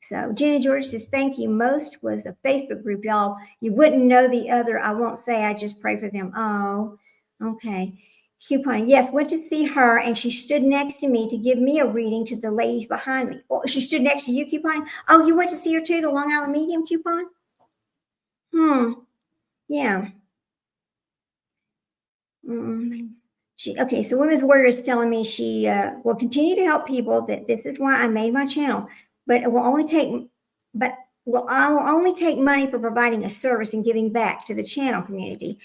So Jenna George says, thank you. Most was a Facebook group, y'all. You wouldn't know the other. I won't say, I just pray for them. Oh, okay. Coupon. Yes, went to see her and she stood next to me to give me a reading to the ladies behind me. Oh, she stood next to you, Coupon? Oh, you went to see her too, the Long Island Medium, Coupon? Yeah. Okay, so Women's Warrior is telling me she will continue to help people, that this is why I made my channel, but I will only take money for providing a service and giving back to the channel community.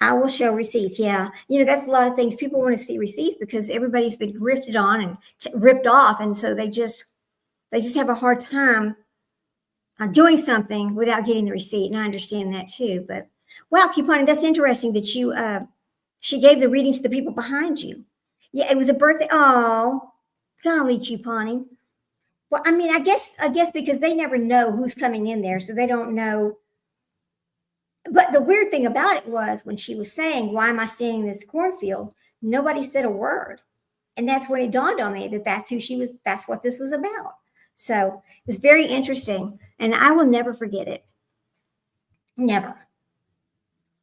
I will show receipts. Yeah, that's a lot of things. People want to see receipts because everybody's been grifted on and ripped off, and so they just have a hard time doing something without getting the receipt. And I understand that too. But wow, Couponing, that's interesting that you she gave the reading to the people behind you. Yeah, it was a birthday. Oh, golly, Couponing. Well, I mean, I guess because they never know who's coming in there, so they don't know. But the weird thing about it was when she was saying, why am I standing in this cornfield? Nobody said a word. And that's when it dawned on me that that's who she was. That's what this was about. So it was very interesting. And I will never forget it. Never.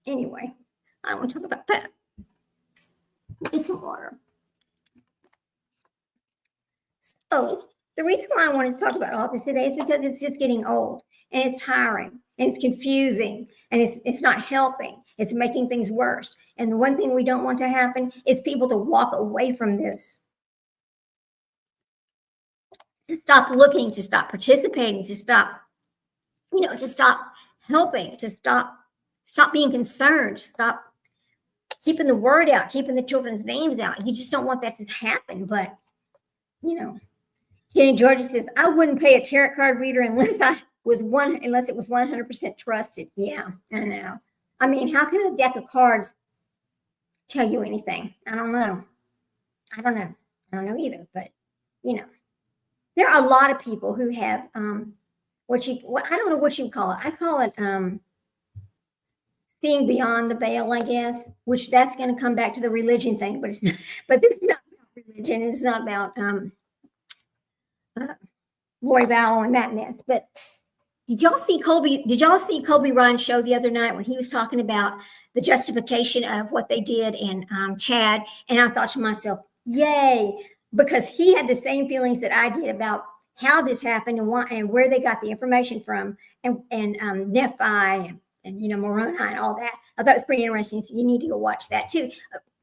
Anyway, I don't want to talk about that. Get some water. So the reason why I wanted to talk about all this today is because it's just getting old and it's tiring and it's confusing and it's not helping. It's making things worse. And the one thing we don't want to happen is people to walk away from this. To stop looking, to stop participating, to stop, to stop helping, to stop being concerned, stop keeping the word out, keeping the children's names out. You just don't want that to happen. But, Jenny Georgia says, I wouldn't pay a tarot card reader unless it was 100% trusted. Yeah, I know. I mean, how can a deck of cards tell you anything? I don't know. I don't know either. But, there are a lot of people who have I don't know what you call it. I call it seeing beyond the veil, I guess, which that's going to come back to the religion thing, but it's not, but this is not about religion. It's not about Lori Vallow and that mess. But did y'all see Colby Ryan's show the other night when he was talking about the justification of what they did in Chad? And I thought to myself, yay, because he had the same feelings that I did about how this happened and where they got the information from and Nephi and Moroni and all that. I thought it was pretty interesting. So you need to go watch that too.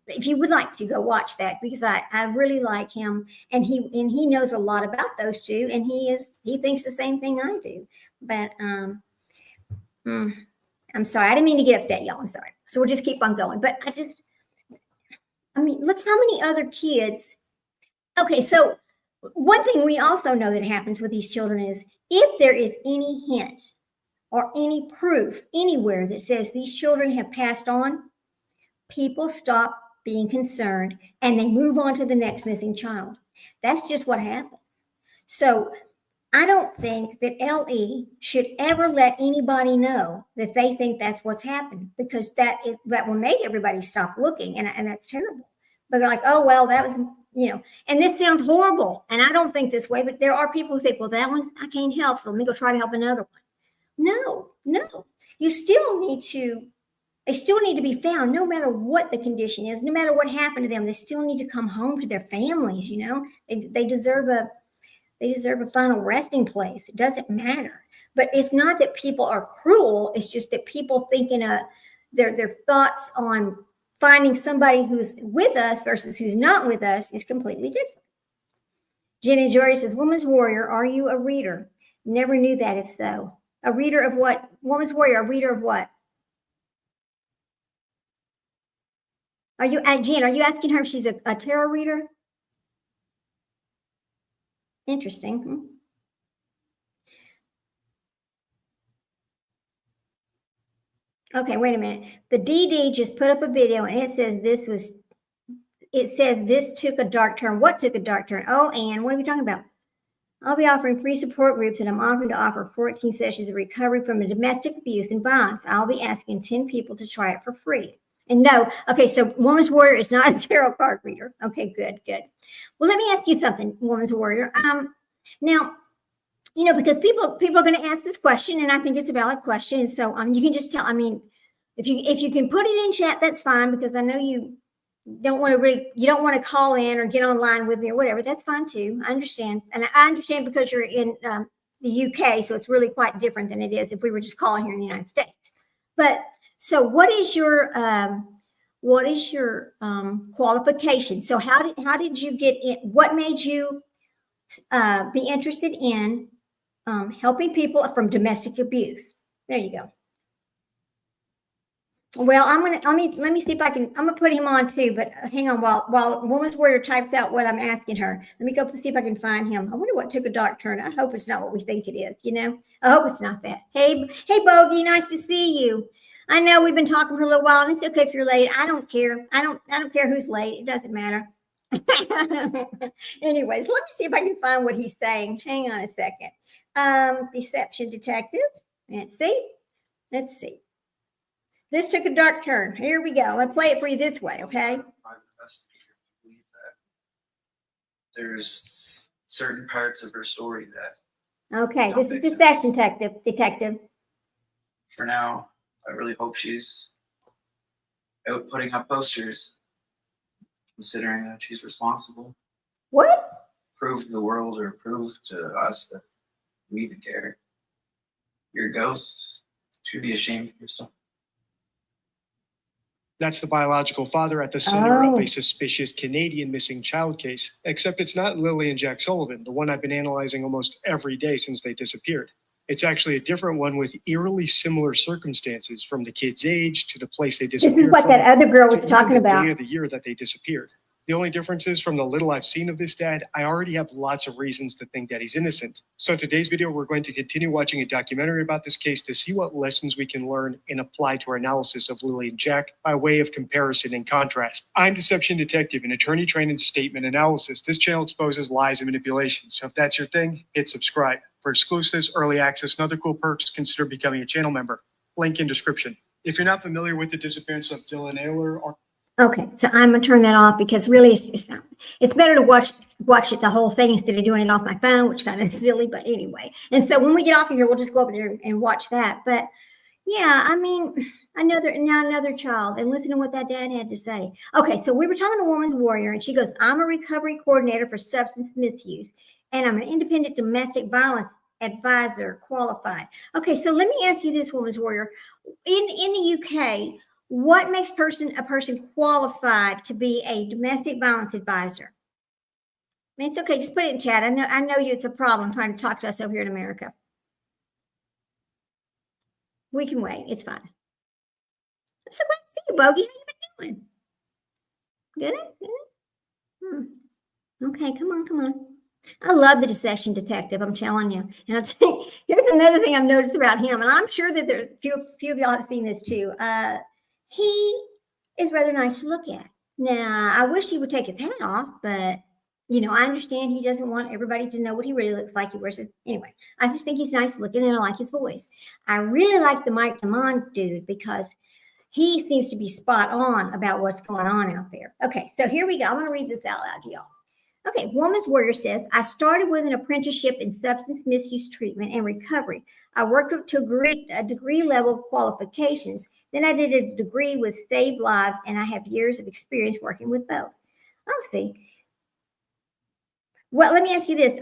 If you would like to go watch that, because I really like him and he knows a lot about those two, and he thinks the same thing I do. But I'm sorry, I didn't mean to get upset, y'all. I'm sorry. So we'll just keep on going. But look how many other kids. Okay, so one thing we also know that happens with these children is if there is any hint or any proof anywhere that says these children have passed on, people stop being concerned and they move on to the next missing child. That's just what happens. So I don't think that LE should ever let anybody know that they think that's what's happened, because that will make everybody stop looking, and that's terrible. But they're like, oh, well, that was, and this sounds horrible. And I don't think this way, but there are people who think, well, that one I can't help, so let me go try to help another one. No. They still need to be found, no matter what the condition is, no matter what happened to them. They still need to come home to their families, They deserve a final resting place. It doesn't matter. But it's not that people are cruel. It's just that people thinking their thoughts on finding somebody who's with us versus who's not with us is completely different. Jenny Jory says, Woman's Warrior, are you a reader? Never knew that, if so. A reader of what? Woman's Warrior, a reader of what? Are you, Jen, are you asking her if she's a tarot reader? Interesting. Okay, wait a minute. The DD just put up a video and it says this took a dark turn. What took a dark turn? Oh, and what are we talking about? I'll be offering free support groups, and I'm offering to offer 14 sessions of recovery from domestic abuse and violence. I'll be asking 10 people to try it for free. And no, okay, so Woman's Warrior is not a tarot card reader. Okay, good. Well, let me ask you something, Woman's Warrior. Now, you know, because people are going to ask this question, and I think it's a valid question. And so you can just tell. I mean, if you can put it in chat, that's fine, because I know you don't want to call in or get online with me or whatever. That's fine too. I understand, and I understand because you're in the UK, so it's really quite different than it is if we were just calling here in the United States. But so, what is your qualification? So how did you get in? What made you be interested in helping people from domestic abuse? There you go. Well, let me see if I can. I'm gonna put him on too, but hang on while Woman's Warrior types out what I'm asking her. Let me go see if I can find him. I wonder what took a dark turn. I hope it's not what we think it is. You know, I hope it's not that. Hey, Bogey, nice to see you. I know we've been talking for a little while, and it's okay if you're late. I don't care. I don't care who's late. It doesn't matter. Anyways, let me see if I can find what he's saying. Hang on a second. Deception detective. Let's see. This took a dark turn. Here we go. I'm gonna play it for you this way, okay? Believe that there's certain parts of her story that Okay, don't this is make sense. deception detective. For now, I really hope she's out putting up posters, considering that she's responsible. What? Prove to the world or prove to us that we even care. You're a ghost. You should be ashamed of yourself. That's the biological father at the center of Oh. a suspicious Canadian missing child case, except it's not Lily and Jack Sullivan, the one I've been analyzing almost every day since they disappeared. It's actually a different one with eerily similar circumstances, from the kid's age to the place they This disappeared is what from, that other girl was to talking even the about. day of the year that they disappeared. The only difference is, from the little I've seen of this dad, I already have lots of reasons to think that he's innocent. So in today's video, we're going to continue watching a documentary about this case to see what lessons we can learn and apply to our analysis of Lily and Jack by way of comparison and contrast. I'm Deception Detective, an attorney trained in statement analysis. This channel exposes lies and manipulation. So if that's your thing, hit subscribe. For exclusives, early access, and other cool perks, consider becoming a channel member. Link in description. If you're not familiar with the disappearance of Dylan Ayler or Okay, so I'm gonna turn that off, because really it's better to watch it the whole thing instead of doing it off my phone, which kind of silly, but anyway. And so when we get off of here, we'll just go over there and watch that. But yeah, I mean, another child, and listen to what that dad had to say. Okay, so we were talking to Woman's Warrior, and she goes, I'm a recovery coordinator for substance misuse, and I'm an independent domestic violence advisor qualified. Okay, so let me ask you this, Woman's Warrior. In the UK, what makes a person qualified to be a domestic violence advisor? I mean, it's okay. Just put it in chat. I know it's a problem trying to talk to us over here in America. We can wait. It's fine. I'm so glad to see you, Bogey. How you been doing? Good. Okay, come on. I love the Deception Detective. I'm telling you. And I'm saying, here's another thing I've noticed about him, and I'm sure that there's a few of y'all have seen this too. He is rather nice to look at. Now, I wish he would take his hat off, but you know, I understand he doesn't want everybody to know what he really looks like. He wears it anyway. I just think he's nice looking, and I like his voice. I really like the Mike DeMond dude, because he seems to be spot on about what's going on out there. Okay, so here we go. I'm going to read this out loud to y'all. Okay, Woman's Warrior says, I started with an apprenticeship in substance misuse treatment and recovery. I worked up to a degree level qualifications. Then I did a degree with Saved Lives, and I have years of experience working with both. Oh, see. Well, let me ask you this,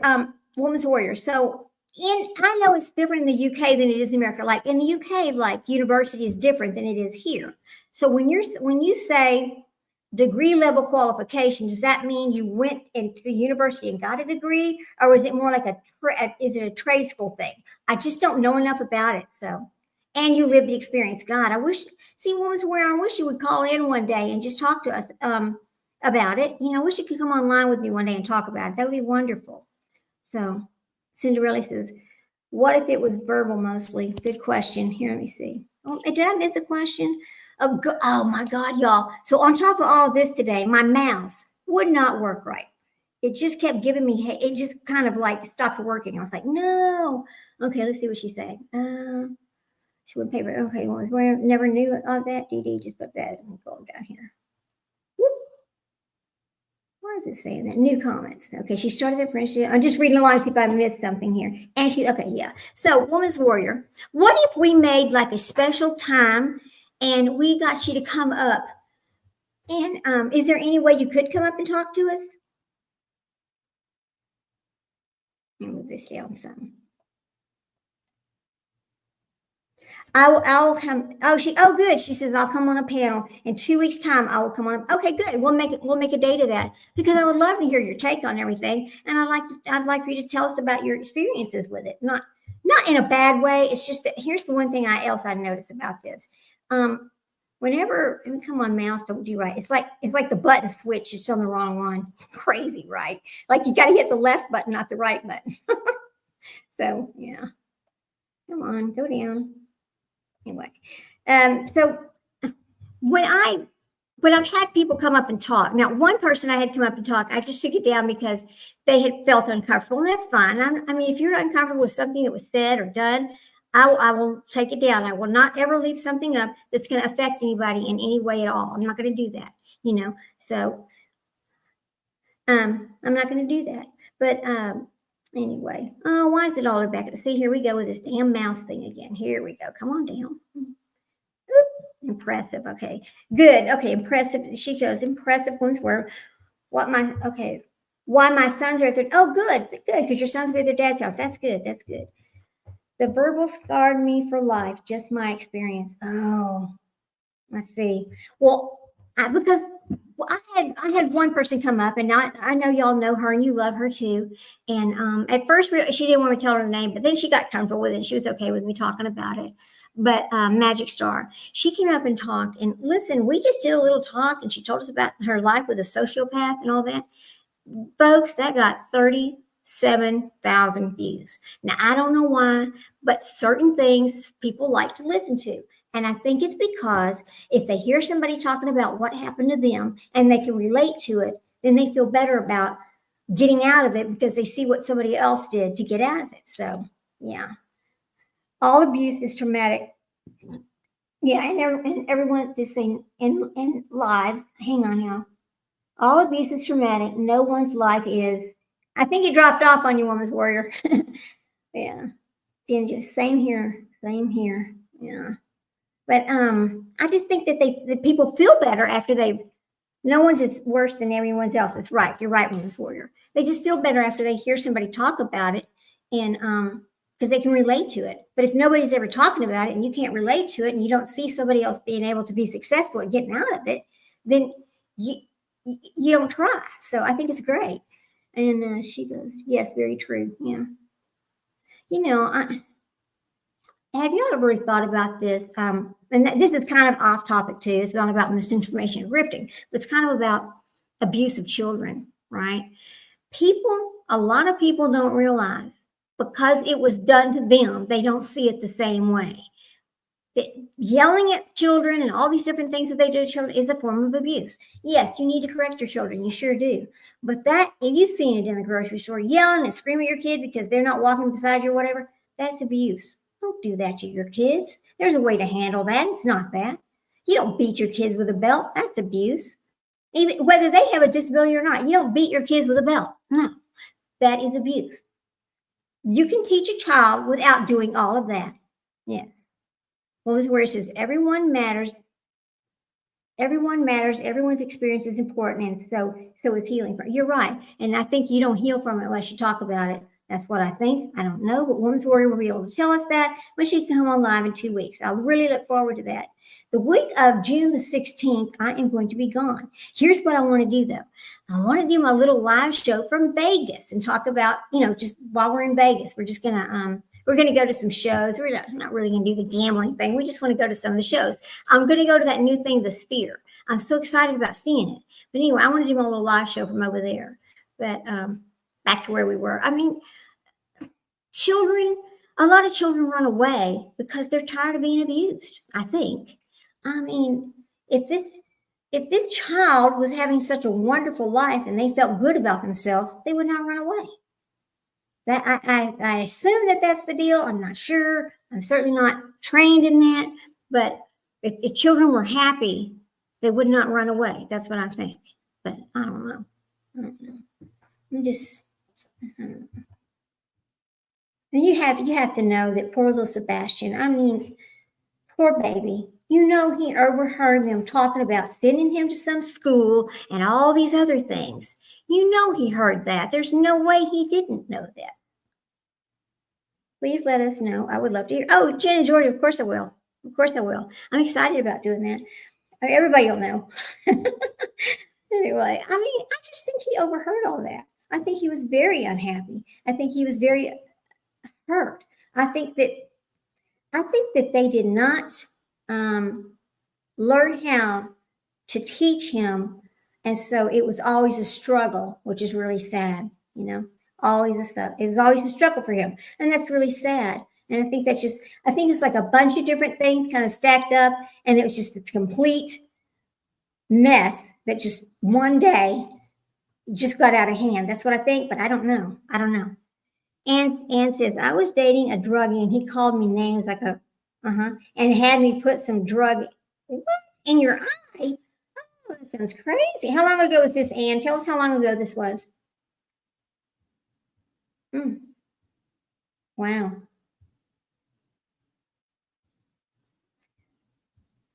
Woman's Warrior. So I know it's different in the UK than it is in America. Like in the UK, like university is different than it is here. So when you say degree level qualification, does that mean you went into the university and got a degree, or is it more like is it a trade school thing? I just don't know enough about it. So, and you live the experience. God, Woman's Warrior, I wish you would call in one day and just talk to us about it. You know, I wish you could come online with me one day and talk about it. That would be wonderful. So Cinderella says, what if it was verbal mostly? Good question. Here, let me see. Oh, did I miss the question? Oh my God, y'all. So on top of all of this today, my mouse would not work right. It just kept giving me, it just kind of like stopped working. I was like, no. Okay, let's see what she's saying. She wouldn't pay for it. Okay, never knew all that. DD, just put that and go down here. Whoop. Where is it saying that? New comments. Okay, she started her apprenticeship. I'm just reading along to see if I missed something here. And she, okay, yeah. So, Woman's Warrior, what if we made like a special time and we got you to come up? And is there any way you could come up and talk to us? Let me move this down some. I'll come. Oh, good. She says, I'll come on a panel in 2 weeks' time. I will come on. Okay, good. We'll make a date of that because I would love to hear your take on everything. And I'd like for you to tell us about your experiences with it. Not in a bad way. It's just that here's the one thing else I noticed about this. Whenever, I mean, come on, mouse, don't do right. It's like the button switch is on the wrong one. Crazy, right? Like you got to hit the left button, not the right button. So yeah, come on, go down. Anyway, so when I've had people come up and talk, now one person I had come up and talk, I just took it down because they had felt uncomfortable, and that's fine. I mean, if you're uncomfortable with something that was said or done, I will take it down. I will not ever leave something up that's going to affect anybody in any way at all. I'm not going to do that, So I'm not going to do that. But anyway, oh, why is it all the way back? See, here we go with this damn mouse thing again. Here we go. Come on down. Oop, impressive. Okay, good. Okay, impressive. She goes, impressive ones were why my sons are at their, oh, good, because your sons will be at their dad's house. That's good. That's good. The verbal scarred me for life. Just my experience. Oh, let's see. Well, because I had one person come up, and I know y'all know her and you love her too. And at first she didn't want me to tell her name, but then she got comfortable with it. And she was okay with me talking about it. But Magic Star, she came up and talked. And listen, we just did a little talk, and she told us about her life with a sociopath and all that. Folks, that got 37,000 views. Now, I don't know why, but certain things people like to listen to. And I think it's because if they hear somebody talking about what happened to them and they can relate to it, then they feel better about getting out of it because they see what somebody else did to get out of it. So, yeah. All abuse is traumatic. Yeah, and everyone's just saying in lives, hang on, y'all. All abuse is traumatic. No one's life is. I think it dropped off on you, Woman's Warrior. Yeah. Ginger, same here. Same here. Yeah. But I just think that people feel better after no one's worse than everyone else. It's right. You're right, Woman's Warrior. They just feel better after they hear somebody talk about it, and because they can relate to it. But if nobody's ever talking about it and you can't relate to it and you don't see somebody else being able to be successful at getting out of it, then you don't try. So I think it's great. And she goes, yes, very true. Yeah. Have you ever really thought about this? And this is kind of off topic too. It's not about misinformation and grifting, but it's kind of about abuse of children, right? A lot of people don't realize because it was done to them, they don't see it the same way. Yelling at children and all these different things that they do to children is a form of abuse. Yes, you need to correct your children. You sure do. But if you've seen it in the grocery store, yelling and screaming at your kid because they're not walking beside you or whatever, that's abuse. Don't do that to your kids. There's a way to handle that. It's not that. You don't beat your kids with a belt. That's abuse. Even whether they have a disability or not, you don't beat your kids with a belt. No, that is abuse. You can teach a child without doing all of that. Yes. Woman's Warrior says everyone matters. Everyone matters. Everyone's experience is important, and so is healing. You're right, and I think you don't heal from it unless you talk about it. That's what I think. I don't know, but Woman's Warrior will be able to tell us that when she can come on live in 2 weeks. I really look forward to that. The week of June the 16th, I am going to be gone. Here's what I want to do, though. I want to do my little live show from Vegas and talk about, just while we're in Vegas, we're just going to go to some shows. We're not really going to do the gambling thing. We just want to go to some of the shows. I'm going to go to that new thing, The Sphere. I'm so excited about seeing it. But anyway, I want to do my little live show from over there. But back to where we were. I mean, a lot of children run away because they're tired of being abused, I think. I mean, if this child was having such a wonderful life and they felt good about themselves, they would not run away. That I assume that's the deal. I'm not sure. I'm certainly not trained in that. But if children were happy, they would not run away. That's what I think. But I don't know. I don't know. I'm just, I don't know. And you have to know that poor little Sebastian, I mean, poor baby. You know, he overheard them talking about sending him to some school and all these other things. You know, he heard that. There's no way he didn't know that. Please let us know. I would love to hear. Oh, Jen and Jordan, of course I will. Of course I will. I'm excited about doing that. I mean, everybody will know. Anyway, I mean, I just think he overheard all that. I think he was very unhappy. I think he was very hurt. I think that they did not learn how to teach him, and so it was always a struggle, which is really sad. You know, always a stuff. It was always a struggle for him, and that's really sad. And I think that's just. I think it's like a bunch of different things kind of stacked up, and it was just a complete mess that just one day just got out of hand. That's what I think, but I don't know. I don't know. Ann says, I was dating a druggie and he called me names like a, and had me put some drug in your eye. Oh, that sounds crazy. How long ago was this, Ann? Tell us how long ago this was. Wow.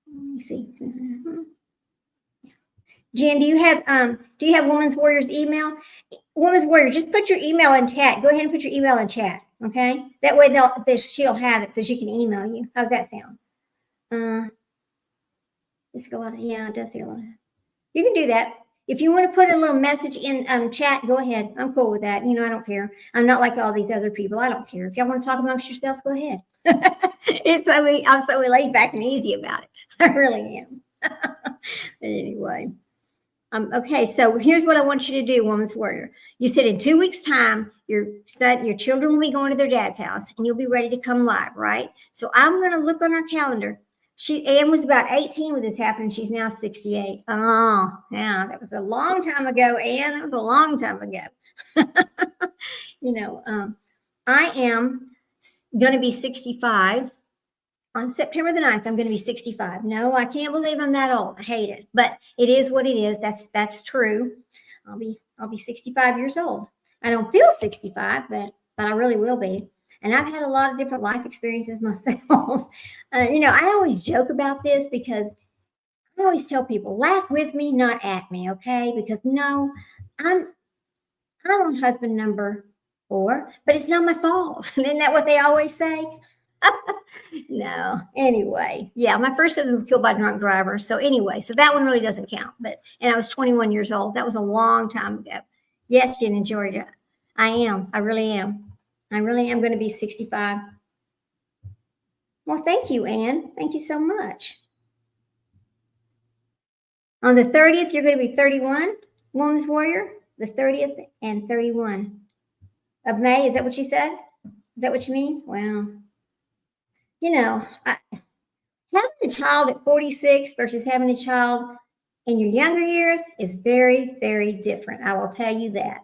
Let me see. Jen, do you have Women's Warrior's email? Women's Warrior, just put your email in chat. Go ahead and put your email in chat, okay? That way she'll have it so she can email you. How's that sound? Just go on. Yeah, it does feel on it. You can do that. If you want to put a little message in chat, go ahead. I'm cool with that. You know, I don't care. I'm not like all these other people. I don't care. If y'all want to talk amongst yourselves, go ahead. I'm so laid back and easy about it. I really am. Anyway. Okay, so here's what I want you to do, Woman's Warrior. You said in 2 weeks' time, your children will be going to their dad's house, and you'll be ready to come live, right? So I'm going to look on our calendar. Ann was about 18 when this happened. She's now 68. Oh, yeah, that was a long time ago, Ann. That was a long time ago. You know, I am going to be 65. On September the 9th, I'm going to be 65. No, I can't believe I'm that old. I hate it, but it is what it is. That's true. I'll be 65 years old. I don't feel 65, but I really will be. And I've had a lot of different life experiences myself. You know, I always joke about this because I always tell people, laugh with me, not at me, okay? Because no, I'm on husband number 4, but it's not my fault. Isn't that what they always say? No. Anyway, yeah, my first husband was killed by a drunk driver. So anyway, so that one really doesn't count. And I was 21 years old. That was a long time ago. Yes, Jen in Georgia. I am. I really am. I really am going to be 65. Well, thank you, Ann. Thank you so much. On the 30th, you're going to be 31, Woman's Warrior. The 30th and 31 of May. Is that what you said? Is that what you mean? Wow. You know, having a child at 46 versus having a child in your younger years is very, very different. I will tell you that.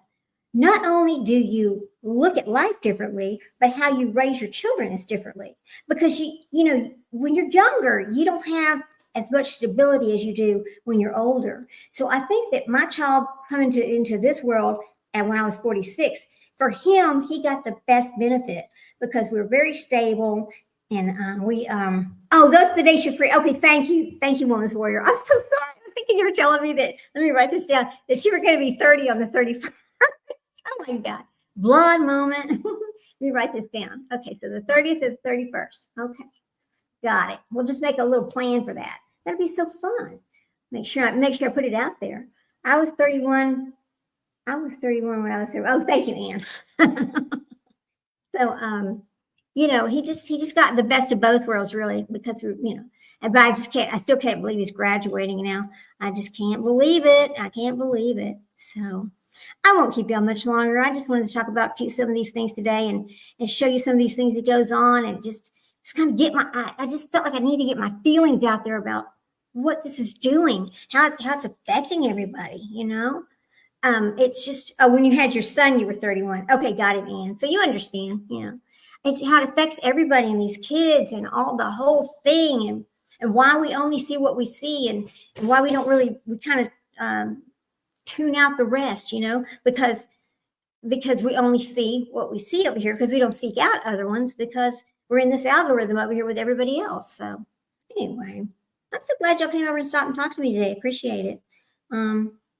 Not only do you look at life differently, but how you raise your children is differently. Because you know, when you're younger, you don't have as much stability as you do when you're older. So I think that my child coming into this world, and when I was 46, for him, he got the best benefit because we were very stable. And that's the day you're free. Okay, thank you, Woman's Warrior. I'm so sorry. I was thinking you were telling me that. Let me write this down. That you were going to be 30 on the 31st. Oh my God, blonde moment. Let me write this down. Okay, so the 30th and 31st. Okay, got it. We'll just make a little plan for that. That'd be so fun. Make sure I put it out there. I was 31 when I was there. Oh, thank you, Ann. So you know, he just got the best of both worlds, really, because you know. But I still can't believe he's graduating now. I just can't believe it. I can't believe it. So I won't keep y'all much longer. I just wanted to talk about some of these things today and show you some of these things that goes on and just kind of I just felt like I need to get my feelings out there about what this is doing, how it's affecting everybody, you know. It's just when you had your son, you were 31. Okay, got it, Ann. So you understand, you know. It's how it affects everybody and these kids and all the whole thing and why we only see what we see and why we don't really, we kind of tune out the rest, because we only see what we see over here, because we don't seek out other ones, because we're in this algorithm over here with everybody else. So anyway, I'm so glad y'all came over and stopped and talked to me today. Appreciate it.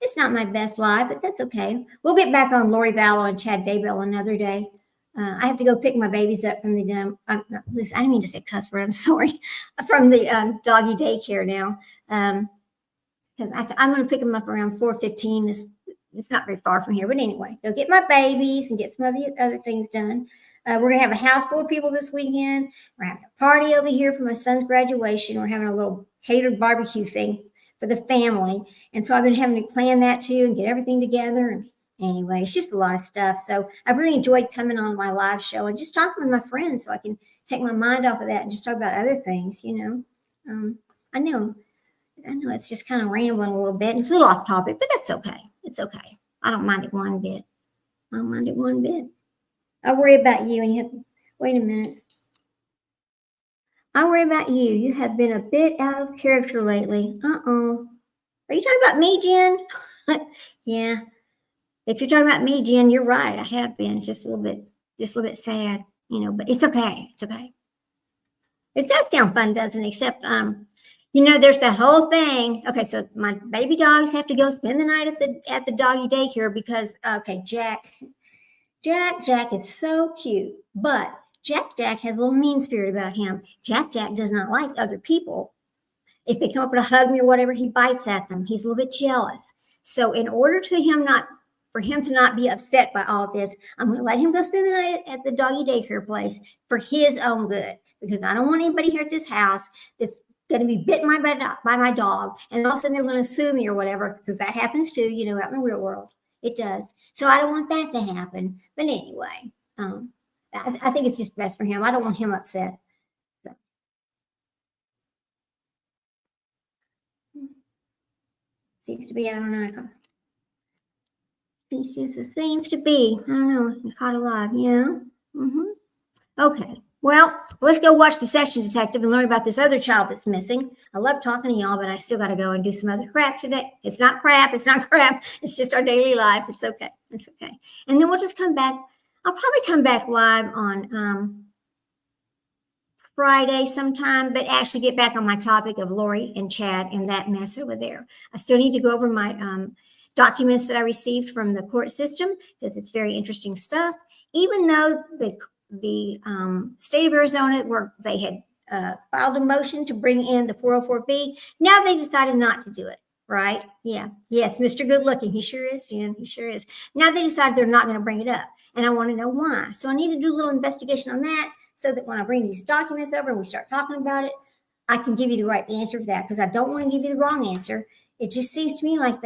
It's not my best live, but that's okay. We'll get back on Lori Vallow and Chad Daybell another day. I have to go pick my babies up from the I didn't mean to say cuss word. I'm sorry. From the doggy daycare now, because I'm going to pick them up around 4:15. It's not very far from here, but anyway, go get my babies and get some of the other things done. We're going to have a house full of people this weekend. We're having a party over here for my son's graduation. We're having a little catered barbecue thing for the family. And so I've been having to plan that too and get everything together. And anyway, it's just a lot of stuff. So I've really enjoyed coming on my live show and just talking with my friends so I can take my mind off of that and just talk about other things, I know it's just kind of rambling a little bit. It's a little off topic, but that's okay. It's okay. I don't mind it one bit. I worry about you, and wait a minute. I worry about you. You have been a bit out of character lately. Uh-oh. Are you talking about me, Jen? Yeah. If you're talking about me, Jen, you're right. I have been just a little bit sad, but it's okay. It's okay. It does sound fun, doesn't it? Except, there's the whole thing. Okay, so my baby dogs have to go spend the night at the doggy daycare because, okay, Jack is so cute, but Jack has a little mean spirit about him. Jack does not like other people. If they come up and hug me or whatever, he bites at them. He's a little bit jealous. So in order for him to not be upset by all this, I'm going to let him go spend the night at the doggy daycare place for his own good, because I don't want anybody here at this house that's going to be bitten by my dog, and all of a sudden they're going to sue me or whatever, because that happens too, out in the real world. It does. So I don't want that to happen. But anyway, I think it's just best for him. I don't want him upset. So. Seems to be, I don't know. Seems to be, I don't know. He's caught alive, yeah. Okay. Well, let's go watch The Section Detective and learn about this other child that's missing. I love talking to y'all, but I still got to go and do some other crap today. It's not crap. It's just our daily life. It's okay. And then we'll just come back. I'll probably come back live on Friday sometime, but actually get back on my topic of Lori and Chad and that mess over there. I still need to go over my documents that I received from the court system, because it's very interesting stuff. Even though the state of Arizona, where they had filed a motion to bring in the 404B, now they decided not to do it, right? Yeah. Yes, Mr. Good Looking. He sure is, Jen. He sure is. Now they decided they're not going to bring it up, and I want to know why. So I need to do a little investigation on that, so that when I bring these documents over and we start talking about it, I can give you the right answer for that, because I don't want to give you the wrong answer. It just seems to me like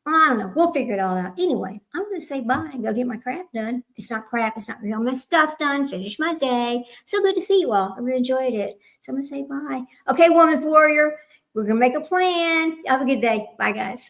I don't know. We'll figure it all out. Anyway, I'm going to say bye and go get my crap done. It's not crap. It's not real. My stuff done. Finish my day. So good to see you all. I really enjoyed it. So I'm going to say bye. Okay, Woman's Warrior. We're going to make a plan. Have a good day. Bye, guys.